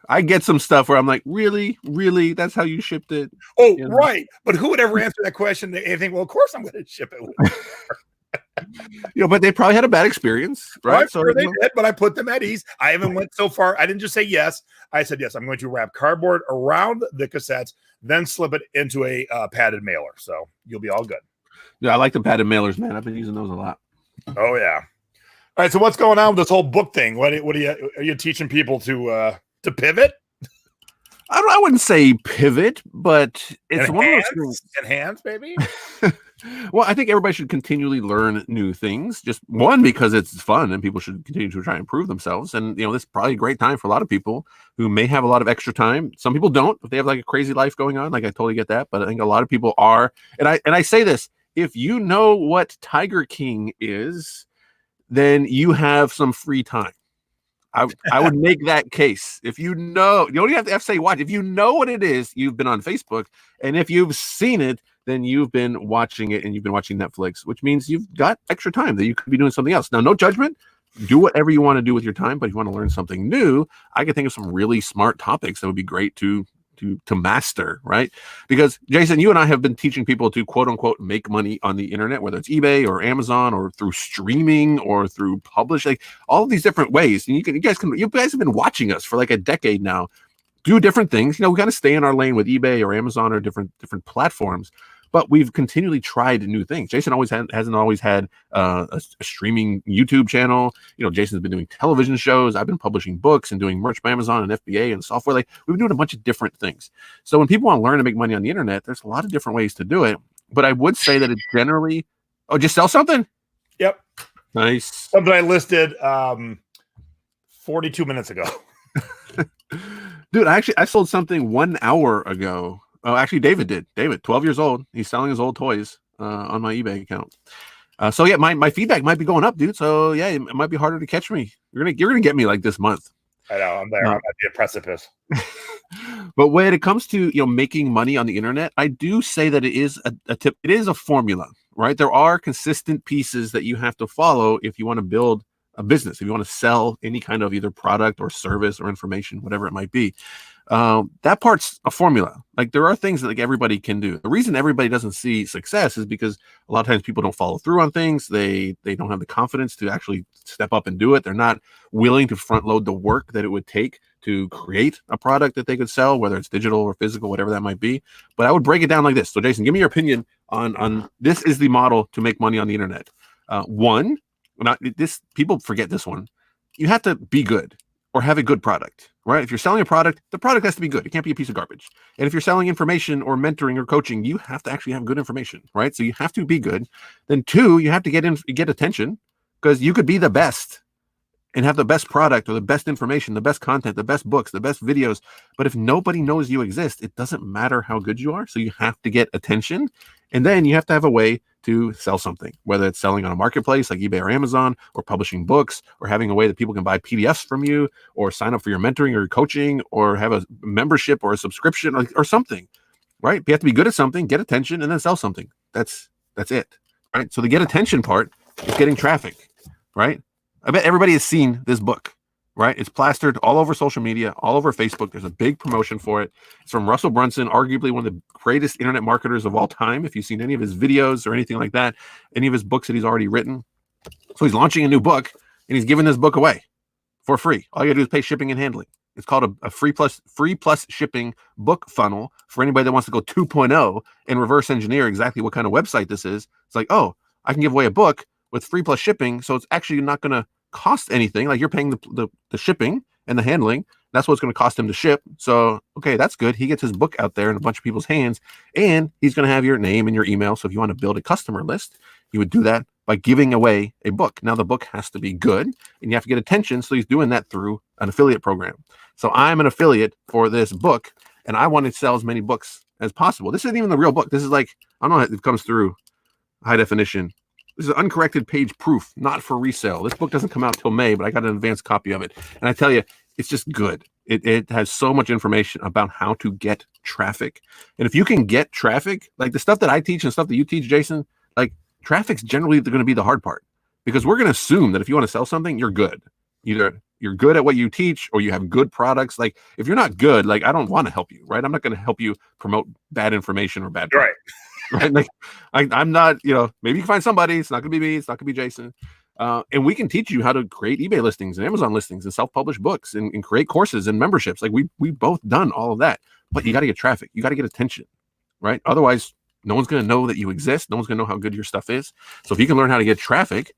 I get some stuff where I'm like, really? That's how you shipped it?
Oh, right. But who would ever answer that question? Anything? Well, of course I'm going to ship it with care.
But they probably had a bad experience, right?
I'm sure they did, but I put them at ease. I haven't went so far. I didn't just say yes. I said yes. I'm going to wrap cardboard around the cassettes, then slip it into a padded mailer. So you'll be all good.
Yeah, I like the padded mailers, man. I've been using those a lot.
Oh yeah. All right. So what's going on with this whole book thing? What are you teaching people to pivot?
I wouldn't say pivot, but it's one of those
enhance, baby.
Well, I think everybody should continually learn new things. Just one, because it's fun and people should continue to try and improve themselves. And this is probably a great time for a lot of people who may have a lot of extra time. Some people don't, if they have like a crazy life going on. Like, I totally get that, but I think a lot of people are. And I say this: if you know what Tiger King is, then you have some free time. I would make that case. If you don't even have to say watch. If you know what it is, you've been on Facebook, and if you've seen it, then you've been watching it, and you've been watching Netflix, which means you've got extra time that you could be doing something else. Now, no judgment. Do whatever you want to do with your time, but if you want to learn something new, I can think of some really smart topics that would be great to master, right? Because Jason, you and I have been teaching people to quote unquote make money on the internet, whether it's eBay or Amazon or through streaming or through publishing, like all of these different ways. And you guys have been watching us for like a decade now, do different things. We got to stay in our lane with eBay or Amazon or different platforms. But we've continually tried new things. Jason hasn't always had a streaming YouTube channel. Jason's been doing television shows. I've been publishing books and doing merch by Amazon and FBA and software. Like, we've been doing a bunch of different things. So when people want to learn to make money on the internet, there's a lot of different ways to do it. But I would say that it generally, just sell something.
Yep.
Nice.
Something I listed 42 minutes ago.
Dude, I sold something 1 hour ago. Oh, actually, David did. David, 12 years old. He's selling his old toys on my eBay account. So yeah, my feedback might be going up, dude. So yeah, it might be harder to catch me. You're gonna get me like this month.
I know. I'm there. I'm at the precipice.
But when it comes to making money on the internet, I do say that it is a tip. It is a formula, right? There are consistent pieces that you have to follow if you want to build a business, if you want to sell any kind of either product or service or information, whatever it might be. That part's a formula. Like, there are things that like everybody can do. The reason everybody doesn't see success is because a lot of times people don't follow through on things. They don't have the confidence to actually step up and do it. They're not willing to front load the work that it would take to create a product that they could sell, whether it's digital or physical, whatever that might be. But I would break it down like this. So Jason, give me your opinion on this is the model to make money on the internet. One, people forget this one. You have to be good or have a good product, right? If you're selling a product, the product has to be good. It can't be a piece of garbage. And if you're selling information or mentoring or coaching, you have to actually have good information, right? So you have to be good. Then 2, you have to get attention, because you could be the best and have the best product or the best information, the best content, the best books, the best videos. But if nobody knows you exist, it doesn't matter how good you are. So you have to get attention. And then you have to have a way to sell something, whether it's selling on a marketplace like eBay or Amazon, or publishing books, or having a way that people can buy PDFs from you, or sign up for your mentoring or your coaching, or have a membership or a subscription or something, right? You have to be good at something, get attention, and then sell something. That's it, right? So the get attention part is getting traffic, right? I bet everybody has seen this book, right? It's plastered all over social media, all over Facebook. There's a big promotion for it. It's from Russell Brunson, arguably one of the greatest internet marketers of all time. If you've seen any of his videos or anything like that, any of his books that he's already written. So he's launching a new book, and he's giving this book away for free. All you gotta do is pay shipping and handling. It's called a free plus shipping book funnel for anybody that wants to go 2.0 and reverse engineer exactly what kind of website this is. It's like, oh, I can give away a book with free plus shipping, so it's actually not going to cost anything. Like you're paying the shipping and the handling. That's what it's going to cost him to ship. So, okay, that's good. He gets his book out there in a bunch of people's hands, and he's going to have your name and your email. So if you want to build a customer list, you would do that by giving away a book. Now the book has to be good, and you have to get attention. So he's doing that through an affiliate program. So I'm an affiliate for this book, and I want to sell as many books as possible. This isn't even the real book. This is like, I don't know if it comes through high definition. This is uncorrected page proof, not for resale. This book doesn't come out till May, but I got an advanced copy of it. And I tell you, it's just good. It has so much information about how to get traffic. And if you can get traffic, like the stuff that I teach and stuff that you teach, Jason, like traffic's generally going to be the hard part, because we're going to assume that if you want to sell something, you're good. Either you're good at what you teach or you have good products. Like if you're not good, like I don't want to help you, right? I'm not going to help you promote bad information or bad
Right.
Right? Like I'm not, maybe you can find somebody. It's not going to be me. It's not going to be Jason. And we can teach you how to create eBay listings and Amazon listings and self-publish books and create courses and memberships. Like we both done all of that, but you got to get traffic. You got to get attention, right? Otherwise, no one's going to know that you exist. No one's going to know how good your stuff is. So if you can learn how to get traffic,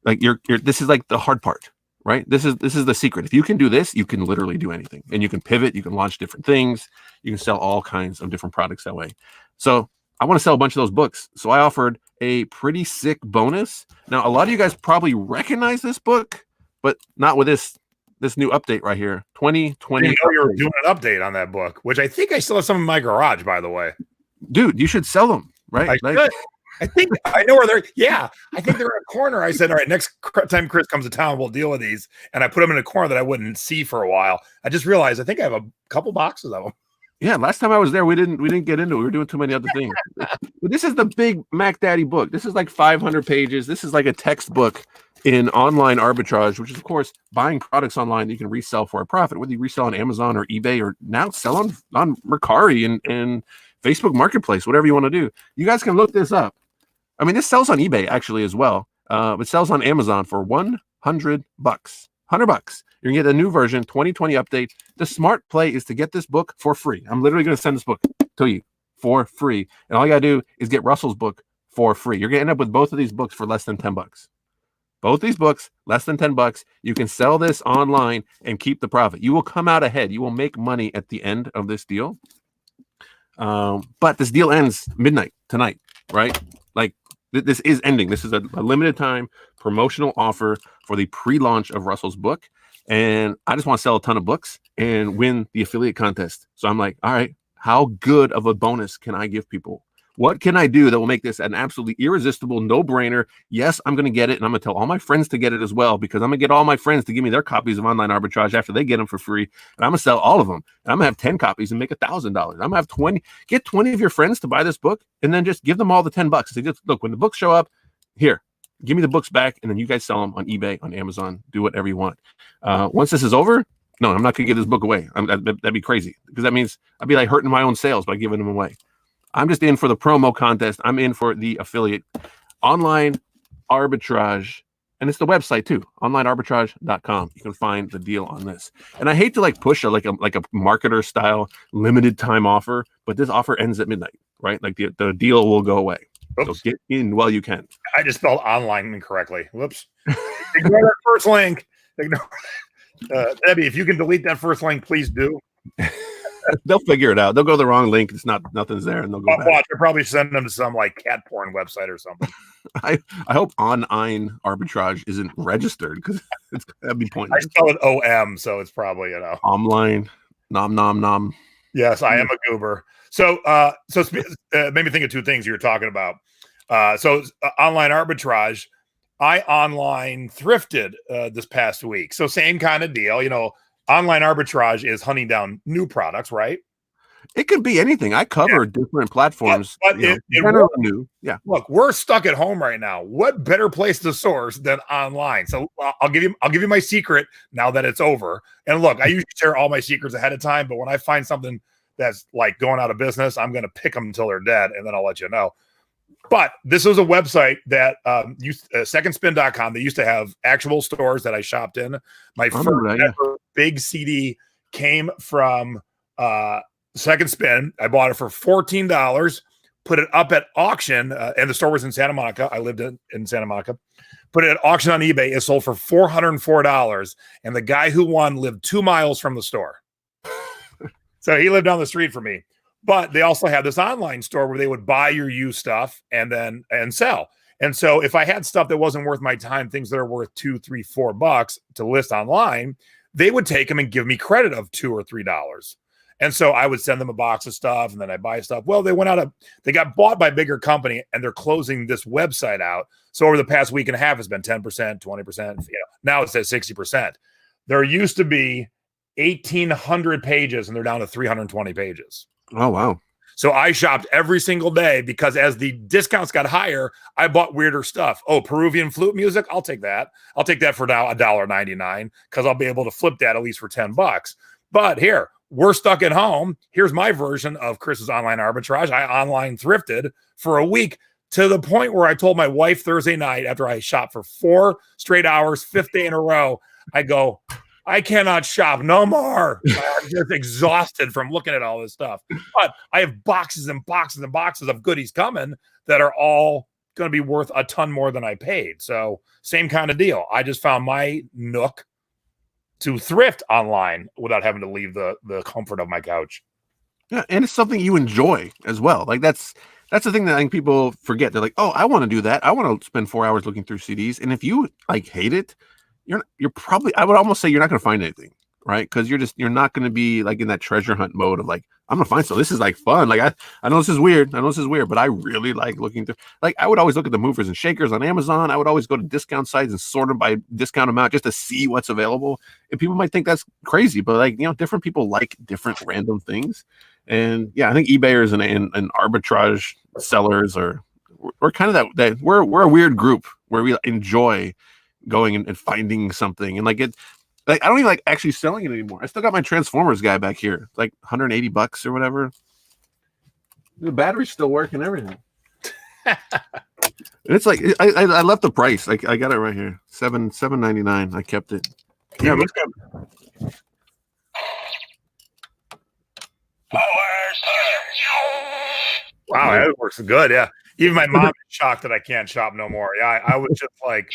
like this is like the hard part, right? This is the secret. If you can do this, you can literally do anything, and you can pivot. You can launch different things. You can sell all kinds of different products that way. So I want to sell a bunch of those books. So I offered a pretty sick bonus. Now, a lot of you guys probably recognize this book, but not with this new update right here. 2020.
You know, you're doing an update on that book, which I think I still have some in my garage, by the way.
Dude, you should sell them, right?
I think I know where they're. Yeah, I think they're in a corner. I said, all right, next time Chris comes to town, we'll deal with these. And I put them in a corner that I wouldn't see for a while. I just realized I think I have a couple boxes of them.
Yeah, last time I was there, we didn't get into it. We were doing too many other things. But this is the big Mac Daddy book. This is like 500 pages. This is like a textbook in online arbitrage, which is, of course, buying products online that you can resell for a profit, whether you resell on Amazon or eBay or now sell on Mercari and Facebook Marketplace, whatever you want to do. You guys can look this up. I mean, this sells on eBay actually as well. It sells on Amazon for $100. $100. You can get a new version, 2020 update. The smart play is to get this book for free. I'm literally going to send this book to you for free. And all you got to do is get Russell's book for free. You're going to end up with both of these books for less than $10. Both these books, less than $10. You can sell this online and keep the profit. You will come out ahead. You will make money at the end of this deal. But this deal ends midnight tonight, right? Like this is ending. This is a limited time promotional offer for the pre-launch of Russell's book. And I just want to sell a ton of books and win the affiliate contest. So I'm like, all right, how good of a bonus can I give people? What can I do that will make this an absolutely irresistible no-brainer? Yes, I'm going to get it, and I'm going to tell all my friends to get it as well, because I'm going to get all my friends to give me their copies of Online Arbitrage after they get them for free, and I'm going to sell all of them. And I'm going to have 10 copies and make $1,000. I'm going to have 20. Get 20 of your friends to buy this book, and then just give them all the $10. Say, just look, when the books show up, here, give me the books back, and then you guys sell them on eBay, on Amazon, do whatever you want. Once this is over, no, I'm not going to give this book away. That'd be crazy, because that means I'd be like hurting my own sales by giving them away. I'm just in for the promo contest. I'm in for the affiliate Online Arbitrage. And it's the website too, onlinearbitrage.com. You can find the deal on this. And I hate to like push a marketer style limited time offer, but this offer ends at midnight, right? Like the deal will go away. Oops. So get in while you can.
I just spelled online incorrectly. Whoops. Ignore that first link. Debbie, if you can delete that first link, please do.
They'll figure it out. They'll go to the wrong link. It's nothing's there, and they'll go back.
Watch, they'll probably send them to some like cat porn website or something.
I hope online arbitrage isn't registered, because that'd be pointless.
I spell it OM, so it's probably
online nom.
Yes, I am a goober. So made me think of two things you were talking about. Online arbitrage. I online thrifted this past week. So same kind of deal, Online arbitrage is hunting down new products, right?
It could be anything. I cover different platforms.
But
new. Yeah.
Look, we're stuck at home right now. What better place to source than online? So I'll give you my secret now that it's over. And look, I usually share all my secrets ahead of time, but when I find something that's like going out of business, I'm going to pick them until they're dead, and then I'll let you know. But this was a website that secondspin.com. They used to have actual stores that I shopped in. My first ever big CD came from Second Spin. I bought it for $14, put it up at auction, and the store was in Santa Monica. I lived in Santa Monica. Put it at auction on eBay. It sold for $404, and the guy who won lived 2 miles from the store. So he lived down the street from me. But they also had this online store where they would buy your used stuff and sell. And so if I had stuff that wasn't worth my time, things that are worth $2, $3, $4 to list online, they would take them and give me credit of $2 or $3. And so I would send them a box of stuff, and then I buy stuff. Well, they got bought by a bigger company, and they're closing this website out. So over the past week and a half, it's been 10%, 20%. Now it's at 60%. There used to be 1,800 pages, and they're down to 320 pages.
Oh, wow.
So I shopped every single day because as the discounts got higher, I bought weirder stuff. Oh, Peruvian flute music? I'll take that. I'll take that for now $1.99 because I'll be able to flip that at least for $10. But here, we're stuck at home. Here's my version of Chris's online arbitrage. I online thrifted for a week to the point where I told my wife Thursday night after I shopped for 4 straight hours, 5th day in a row, I go, I cannot shop no more. I'm just exhausted from looking at all this stuff. But I have boxes and boxes and boxes of goodies coming that are all going to be worth a ton more than I paid. So same kind of deal. I just found my nook to thrift online without having to leave the comfort of my couch.
Yeah, and it's something you enjoy as well. Like that's the thing that I think people forget. They're like, oh, I want to do that. I want to spend 4 hours looking through CDs. And if you like hate it, you're probably, I would almost say you're not going to find anything, right? Because you're not going to be like in that treasure hunt mode of like, I'm gonna find stuff. This is like fun. Like I know this is weird. But I really like looking through. Like I would always look at the movers and shakers on Amazon. I would always go to discount sites and sort them by discount amount just to see what's available. And people might think that's crazy, but like different people like different random things. And yeah, I think eBayers and arbitrage sellers we're kind of that we're a weird group where we enjoy going and finding something and like I don't even like actually selling it anymore. I still got my Transformers guy back here, like $180 or whatever. The battery's still working, everything. And it's like I left the price. Like I got it right here, $7.99. I kept it. Yeah, let's go.
Wow, that works good. Yeah, even my mom is shocked that I can't shop no more. Yeah, I was just like,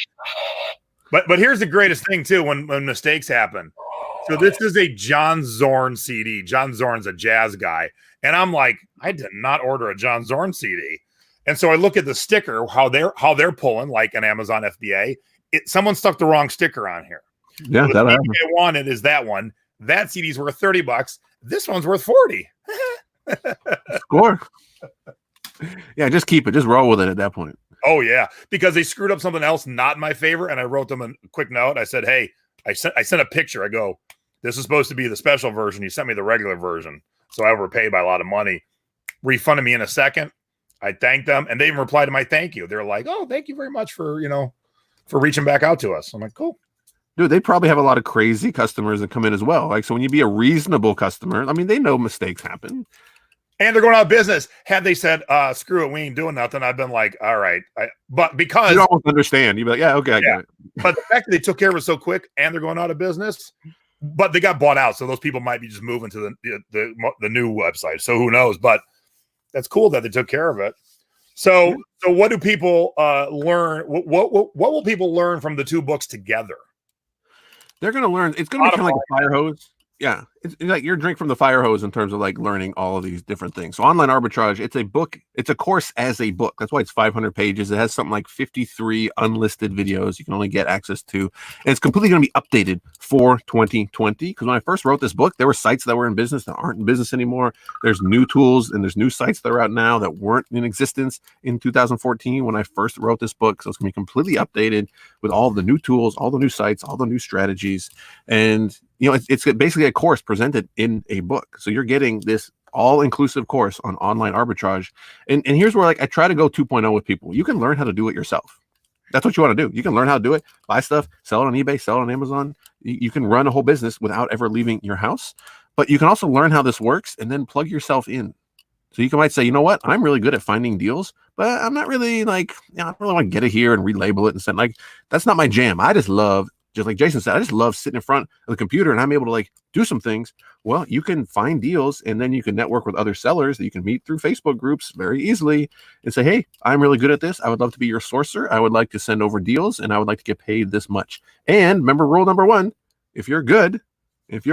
but here's the greatest thing too when mistakes happen. So this is a John Zorn CD. John Zorn's a jazz guy, and I'm like, I did not order a John Zorn CD. And so I look at the sticker, how they're pulling, like an Amazon FBA. Someone stuck the wrong sticker on here.
Yeah,
so that I wanted is that one. That CD's worth $30. This one's worth $40.
Score. Yeah, just keep it. Just roll with it at that point.
Oh yeah, because they screwed up something else not in my favor, and I wrote them a quick note. I said, "Hey, I sent a picture. I go, this is supposed to be the special version. You sent me the regular version, so I overpaid by a lot of money. Refunded me in a second. I thanked them, and they even replied to my thank you. They're like, "Oh, thank you very much for reaching back out to us." I'm like, "Cool."
Dude, they probably have a lot of crazy customers that come in as well. Like, so when you be a reasonable customer, I mean, they know mistakes happen.
And they're going out of business. Had they said, screw it, we ain't doing nothing, I've been like, all right. But because
you almost understand, you'd be like, yeah, okay, I get it.
But the fact that they took care of it so quick and they're going out of business, but they got bought out. So those people might be just moving to the new website. So who knows? But that's cool that they took care of it. So what do people learn? What will people learn from the two books together?
They're going to learn. It's going to be kind of like a fire hose. Yeah, it's like your drink from the fire hose in terms of like learning all of these different things. So online arbitrage, it's a book. It's a course as a book. That's why it's 500 pages. It has something like 53 unlisted videos you can only get access to. And it's completely going to be updated for 2020. Because when I first wrote this book, there were sites that were in business that aren't in business anymore. There's new tools and there's new sites that are out now that weren't in existence in 2014 when I first wrote this book. So it's going to be completely updated with all the new tools, all the new sites, all the new strategies. And it's basically a course presented in a book. So you're getting this all-inclusive course on online arbitrage. And here's where I try to go 2.0 with people. You can learn how to do it yourself. That's what you want to do. You can learn how to do it, buy stuff, sell it on eBay, sell it on Amazon. You can run a whole business without ever leaving your house. But you can also learn how this works and then plug yourself in. So you might say, you know what? I'm really good at finding deals, but I'm not really I don't really want to get it here and relabel it and send that's not my jam. I just love just like Jason said, I just love sitting in front of the computer and I'm able to like do some things. Well, you can find deals and then you can network with other sellers that you can meet through Facebook groups very easily and say, hey, I'm really good at this. I would love to be your sourcer. I would like to send over deals and I would like to get paid this much. And remember rule number one, if you're good at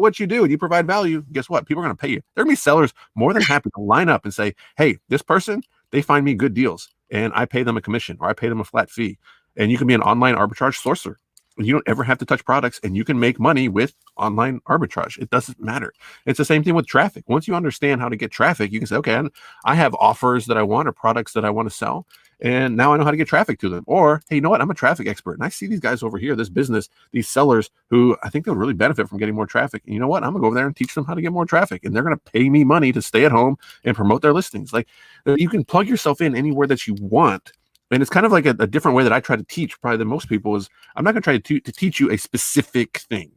what you do and you provide value, guess what? People are going to pay you. There are going to be sellers more than happy to line up and say, hey, this person, they find me good deals and I pay them a commission or I pay them a flat fee. And you can be an online arbitrage sourcer. You don't ever have to touch products and you can make money with online arbitrage. It doesn't matter. It's the same thing with traffic. Once you understand how to get traffic, you can say, okay, I have offers that I want or products that I want to sell. And now I know how to get traffic to them. Or, hey, you know what? I'm a traffic expert. And I see these guys over here, this business, these sellers who I think they'll really benefit from getting more traffic. And you know what? I'm going to go over there and teach them how to get more traffic. And they're going to pay me money to stay at home and promote their listings. Like you can plug yourself in anywhere that you want. And it's kind of like a different way that I try to teach probably than most people is I'm not going to try to teach you a specific thing.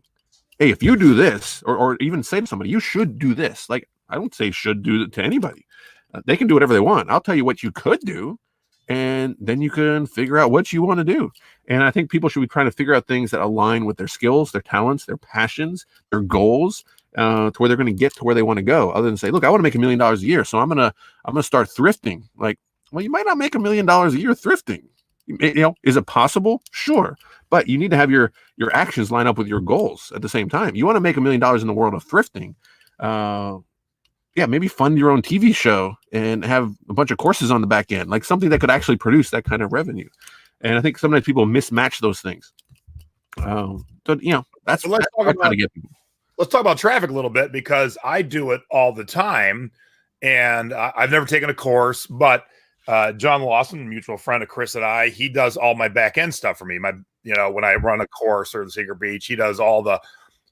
Hey, if you do this or even say to somebody, you should do this. Like I don't say should do it to anybody. They can do whatever they want. I'll tell you what you could do. And then you can figure out what you want to do. And I think people should be trying to figure out things that align with their skills, their talents, their passions, their goals, to where they're going to get to where they want to go. Other than say, look, I want to make $1 million a year. So I'm going to start thrifting. Like, well, you might not make $1 million a year thrifting. You know, is it possible? Sure. But you need to have your actions line up with your goals at the same time. You want to make $1 million in the world of thrifting. Maybe fund your own TV show and have a bunch of courses on the back end, like something that could actually produce that kind of revenue. And I think sometimes people mismatch those things. That's how to get people.
Let's talk about traffic a little bit because I do it all the time. And I've never taken a course, but John Lawson, a mutual friend of Chris and I, he does all my back end stuff for me. When I run a course or the Secret Beach, he does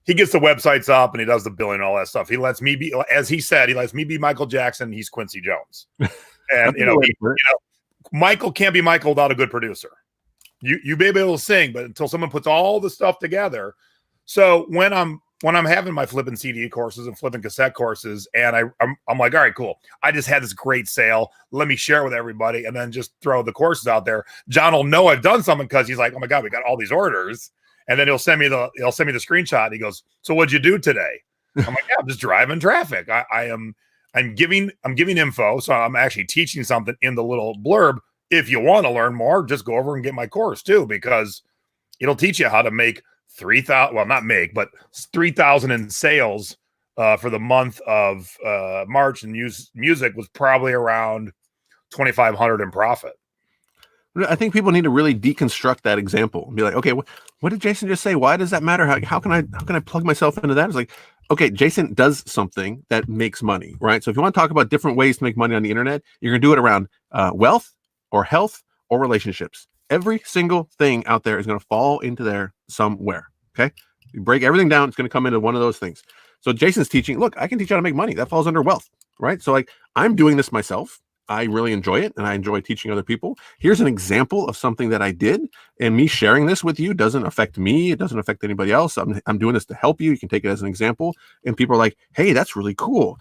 he gets the websites up and he does the billing and all that stuff. He lets me be, as he said, he lets me be Michael Jackson. He's Quincy Jones. And, Michael can't be Michael without a good producer. You may be able to sing, but until someone puts all the stuff together. So when I'm having my flipping CD courses and flipping cassette courses, and I'm like, all right, cool. I just had this great sale. Let me share it with everybody and then just throw the courses out there. John will know I've done something because he's like, oh my God, we got all these orders. And then he'll send me the screenshot. And he goes, so what'd you do today? I'm like, yeah, I'm just driving traffic. I'm giving info. So I'm actually teaching something in the little blurb. If you want to learn more, just go over and get my course too, because it'll teach you how to make 3,000. Well, not make, but 3,000 in sales for the month of March, and music was probably around 2,500 in profit.
I think people need to really deconstruct that example and be like, okay, what did Jason just say? Why does that matter? How can I plug myself into that? It's like, okay, Jason does something that makes money, right? So if you want to talk about different ways to make money on the internet, you're going to do it around wealth or health or relationships. Every single thing out there is going to fall into there somewhere. Okay. You break everything down. It's going to come into one of those things. So Jason's teaching, look, I can teach you how to make money. That falls under wealth, right? So like I'm doing this myself. I really enjoy it and I enjoy teaching other people. Here's an example of something that I did, and me sharing this with you doesn't affect me. It doesn't affect anybody else. I'm doing this to help you. You can take it as an example. And people are like, hey, that's really cool.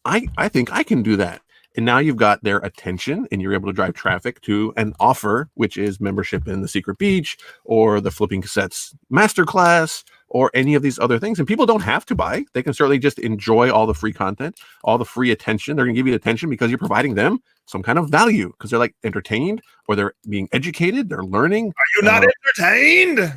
I think I can do that. And now you've got their attention and you're able to drive traffic to an offer, which is membership in the Secret Beach or the Flipping Cassettes Masterclass or any of these other things. And people don't have to buy. They can certainly just enjoy all the free content, all the free attention. They're going to give you attention because you're providing them some kind of value because they're like entertained or they're being educated. They're learning.
Are you not entertained?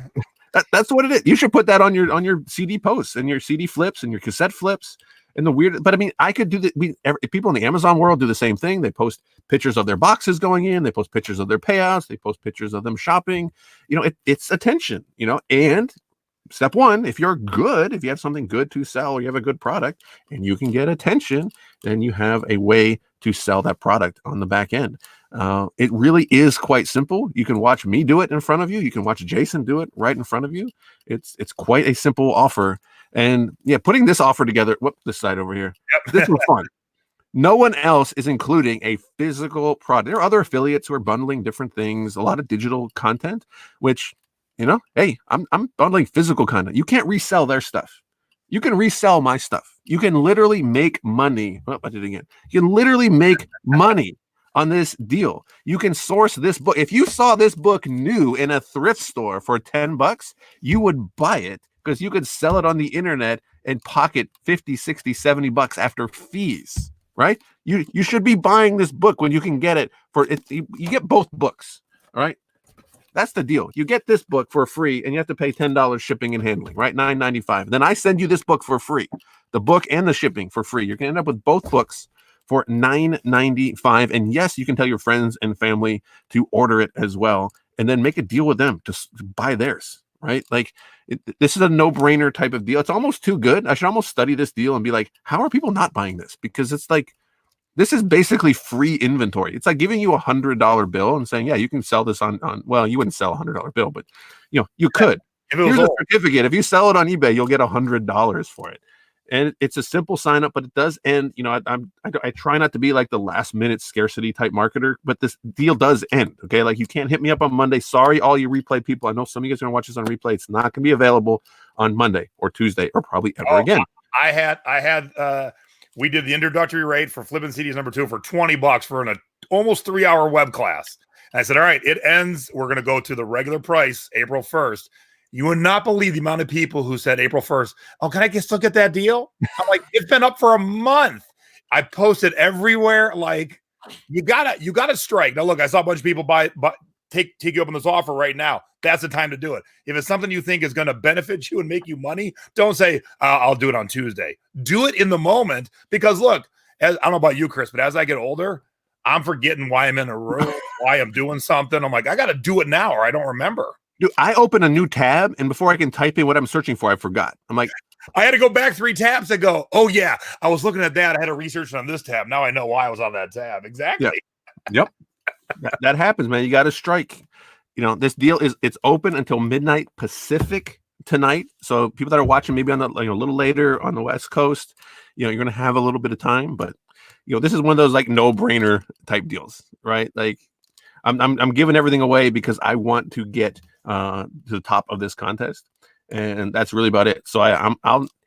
That's what it is. You should put that on your CD posts and your CD flips and your cassette flips. And the weird, but I mean, I could do that. People in the Amazon world do the same thing. They post pictures of their boxes going in. They post pictures of their payouts. They post pictures of them shopping. It's attention, and step one, if you're good, if you have something good to sell or you have a good product and you can get attention, then you have a way to sell that product on the back end. It really is quite simple. You can watch me do it in front of you. You can watch Jason do it right in front of you. It's quite a simple offer. And yeah, putting this offer together, this side over here. Yep. This was fun. No one else is including a physical product. There are other affiliates who are bundling different things, a lot of digital content, which, hey, I'm bundling physical content. You can't resell their stuff. You can resell my stuff. You can literally make money. Oh, I did it again. You can literally make money on this deal. You can source this book. If you saw this book new in a thrift store for $10, you would buy it because you could sell it on the internet and pocket 50, 60, 70 bucks after fees, right? You should be buying this book when you can get it for it. You get both books, all right? That's the deal. You get this book for free and you have to pay $10 shipping and handling, right? $9.95. Then I send you this book for free, the book and the shipping for free. You're going to end up with both books for $9.95. And yes, you can tell your friends and family to order it as well and then make a deal with them to buy theirs, right? Like this is a no-brainer type of deal. It's almost too good. I should almost study this deal and be like, how are people not buying this? Because it's like, this is basically free inventory. It's like giving you $100 bill and saying, yeah, you can sell this on well, you wouldn't sell a $100 bill, but you could. Here's a certificate. If you sell it on eBay, you'll get $100 for it. And it's a simple sign up, but it does end. I try not to be like the last minute scarcity type marketer, but this deal does end. Okay. Like you can't hit me up on Monday. Sorry, all you replay people. I know some of you guys are going to watch this on replay. It's not going to be available on Monday or Tuesday or probably ever again.
We did the introductory rate for Flipping CDs #2 for $20 for an almost 3-hour web class. And I said, all right, it ends. We're going to go to the regular price, April 1st. You would not believe the amount of people who said April 1st, oh, can I still get that deal? I'm like, it's been up for a month. I posted everywhere. Like, you gotta strike. Now, look, I saw a bunch of people take you up on this offer right now. That's the time to do it. If it's something you think is going to benefit you and make you money, don't say, I'll do it on Tuesday. Do it in the moment because, look, I don't know about you, Chris, but as I get older, I'm forgetting why I'm in a room, why I'm doing something. I'm like, I got to do it now or I don't remember.
Dude, I open a new tab, and before I can type in what I'm searching for, I forgot. I'm like,
I had to go back 3 tabs and go, oh, yeah, I was looking at that. I had to research on this tab. Now I know why I was on that tab. Exactly.
Yep. That happens, man. You got to strike. This deal it's open until midnight Pacific tonight. So people that are watching maybe on the a little later on the West Coast, you're going to have a little bit of time. But this is one of those like no-brainer type deals, right? Like I'm giving everything away because I want to get to the top of this contest, and that's really about it. So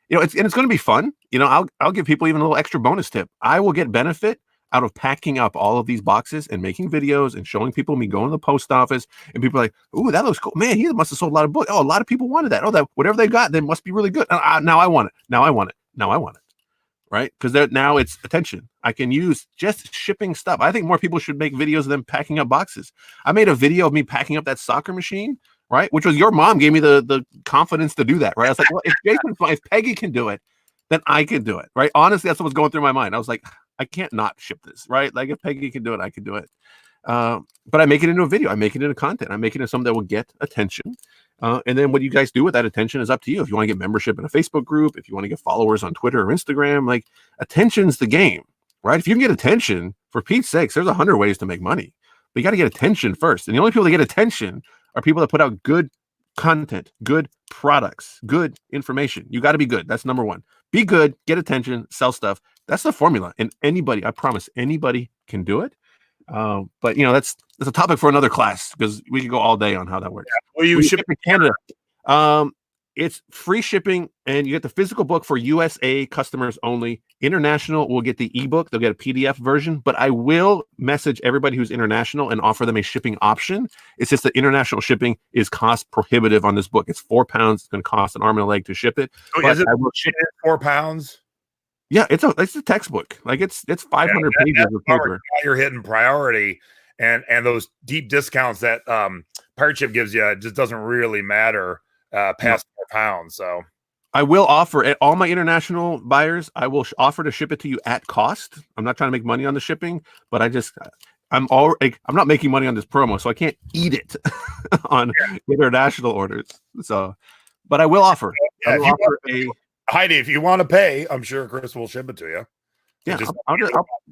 it's going to be fun. I'll give people even a little extra bonus tip. I will get benefit out of packing up all of these boxes and making videos and showing people me going to the post office, and people are like, "Ooh, that looks cool, man! He must have sold a lot of books. Oh, a lot of people wanted that. Oh, that whatever they got, they must be really good. Now I want it. Now I want it. Now I want it." Right? Because now it's attention. I can use just shipping stuff. I think more people should make videos of them packing up boxes. I made a video of me packing up that soccer machine, right? Which was your mom gave me the confidence to do that, right? I was like, well, if Peggy can do it, then I can do it, right? Honestly, that's what was going through my mind. I was like, I can't not ship this, right? Like if Peggy can do it, I can do it. But I make it into a video. I make it into content. I make it into something that will get attention. And then what you guys do with that attention is up to you. If you want to get membership in a Facebook group, if you want to get followers on Twitter or Instagram, like attention's the game, right? If you can get attention, for Pete's sakes, there's 100 ways to make money. But you got to get attention first. And the only people that get attention are people that put out good content, good products, good information. You got to be good. That's number one. Be good, get attention, sell stuff. That's the formula. And anybody, I promise, anybody can do it. But that's a topic for another class because we could go all day on how that works.
Yeah. Well, you ship
in Canada. It's free shipping, and you get the physical book for USA customers only. International will get the ebook; they'll get a PDF version. But I will message everybody who's international and offer them a shipping option. It's just that international shipping is cost prohibitive on this book. It's £4. It's going to cost an arm and a leg to ship it.
Oh, is it £4?
Yeah, it's a textbook. Like it's 500 pages of paper.
You're hitting priority, and those deep discounts that Pirate Ship gives you just doesn't really matter past £4. So
I will offer at all my international buyers. I will offer to ship it to you at cost. I'm not trying to make money on the shipping, but I'm not making money on this promo, so I can't eat it on international orders. So, but I will offer.
Yeah, Heidi, if you want to pay, I'm sure Chris will ship it to you.
Yeah, I'll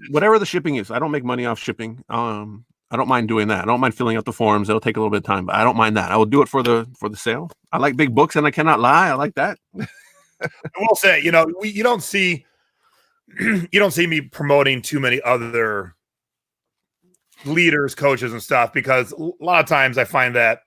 whatever the shipping is. I don't make money off shipping. I don't mind doing that. I don't mind filling out the forms. It'll take a little bit of time, but I don't mind that. I will do it for the sale. I like big books, and I cannot lie. I like that.
I will say, you don't see me promoting too many other leaders, coaches, and stuff because a lot of times I find that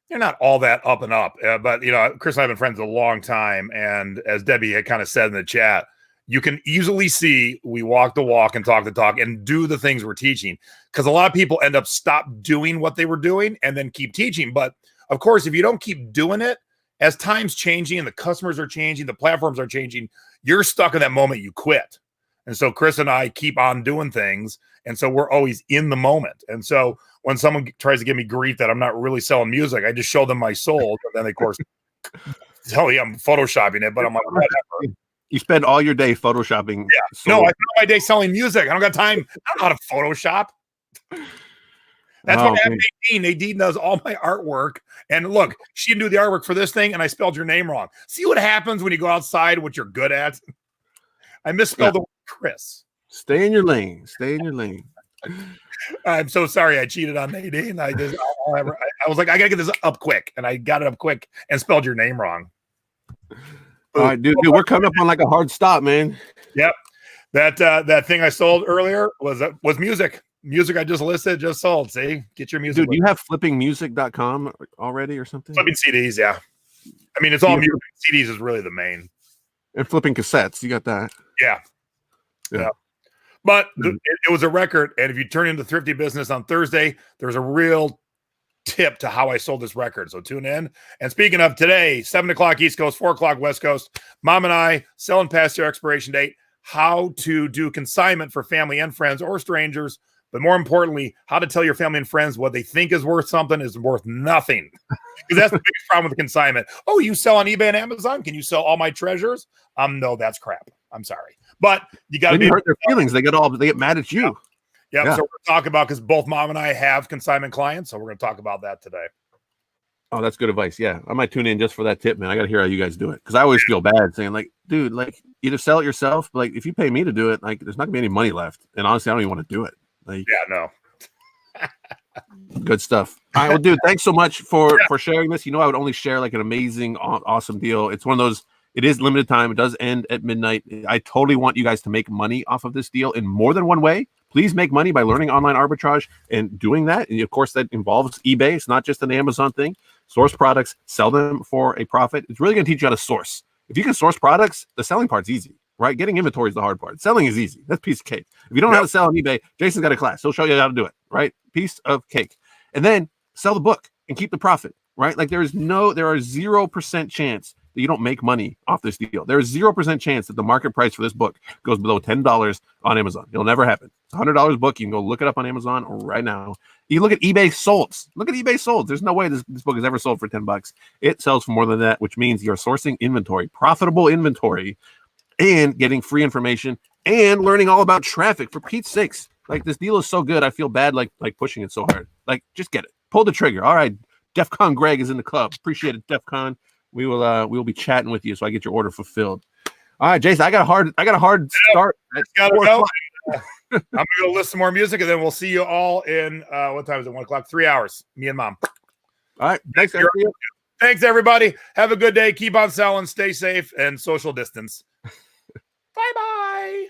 they're not all that up and up. But Chris and I have been friends a long time, and as Debbie had kind of said in the chat, you can easily see we walk the walk and talk the talk and do the things we're teaching, because a lot of people end up stop doing what they were doing and then keep teaching. But of course, if you don't keep doing it, as time's changing and the customers are changing, the platforms are changing, you're stuck in that moment, you quit. And so Chris and I keep on doing things. And so we're always in the moment. And so when someone tries to give me grief that I'm not really selling music, I just show them my soul. And then they, of course, tell you I'm photoshopping it, but I'm like, whatever.
You spend all your day photoshopping.
Yeah. No, I spend my day selling music. I don't got time. I don't know how to Photoshop. That's why I have Nadine. Nadine does all my artwork. And look, she didn't do the artwork for this thing, and I spelled your name wrong. See what happens when you go outside, what you're good at? I misspelled the word Chris.
Stay in your lane. Stay in your lane.
I'm so sorry I cheated on Nadine. I was like, I gotta get this up quick, and I got it up quick and spelled your name wrong.
All right, dude, we're coming up on like a hard stop, man.
Yep. That thing I sold earlier was music. Music I just listed, just sold. See, get your music.
Dude, do you have flippingmusic.com already or something?
Flipping CDs, yeah. I mean, it's all music. CDs is really the main.
And flipping cassettes, you got that?
Yeah. But it was a record, and if you turn into Thrifty Business on Thursday, there's a real tip to how I sold this record. So tune in. And speaking of today, 7 o'clock East Coast, 4 o'clock West Coast, Mom and I selling past their expiration date, how to do consignment for family and friends or strangers. But more importantly, how to tell your family and friends what they think is worth something is worth nothing. Because that's the biggest problem with consignment. Oh, you sell on eBay and Amazon? Can you sell all my treasures? No, that's crap. I'm sorry. But you got to
hurt their feelings. They get mad at you.
Yeah. So we're going to talk about, because both Mom and I have consignment clients. So we're going to talk about that today.
Oh, that's good advice. Yeah. I might tune in just for that tip, man. I got to hear how you guys do it. Because I always feel bad saying, like, dude, like, either sell it yourself, but like, if you pay me to do it, like, there's not gonna be any money left. And honestly, I don't even want to do it. Like,
no.
Good stuff. All right, well, dude, thanks so much for sharing this. You know, I would only share like an amazing, awesome deal. It's one of those. It is limited time. It does end at midnight. I totally want you guys to make money off of this deal in more than one way. Please make money by learning online arbitrage and doing that. And of course, that involves eBay. It's not just an Amazon thing. Source products, sell them for a profit. It's really going to teach you how to source. If you can source products, the selling part's easy, right? Getting inventory is the hard part. Selling is easy. That's a piece of cake. If you don't know how to sell on eBay, Jason's got a class. He'll show you how to do it, right? Piece of cake. And then sell the book and keep the profit, right? Like there are 0% chance that you don't make money off this deal. There is 0% chance that the market price for this book goes below $10 on Amazon. It'll never happen. It's a $100 book. You can go look it up on Amazon right now. You look at eBay solds. Look at eBay solds. There's no way this book has ever sold for $10. It sells for more than that, which means you're sourcing inventory, profitable inventory, and getting free information and learning all about traffic, for Pete's sakes. Like, this deal is so good. I feel bad like pushing it so hard. Like, just get it. Pull the trigger. All right. DEFCON Greg is in the club. Appreciate it, DEFCON. We will be chatting with you so I get your order fulfilled. All right, Jason, I got a hard start.
I'm gonna go listen to more music, and then we'll see you all in what time is it? 1 o'clock, 3 hours. Me and Mom.
All right.
Thanks, everybody. Have a good day. Keep on selling, stay safe, and social distance. Bye-bye.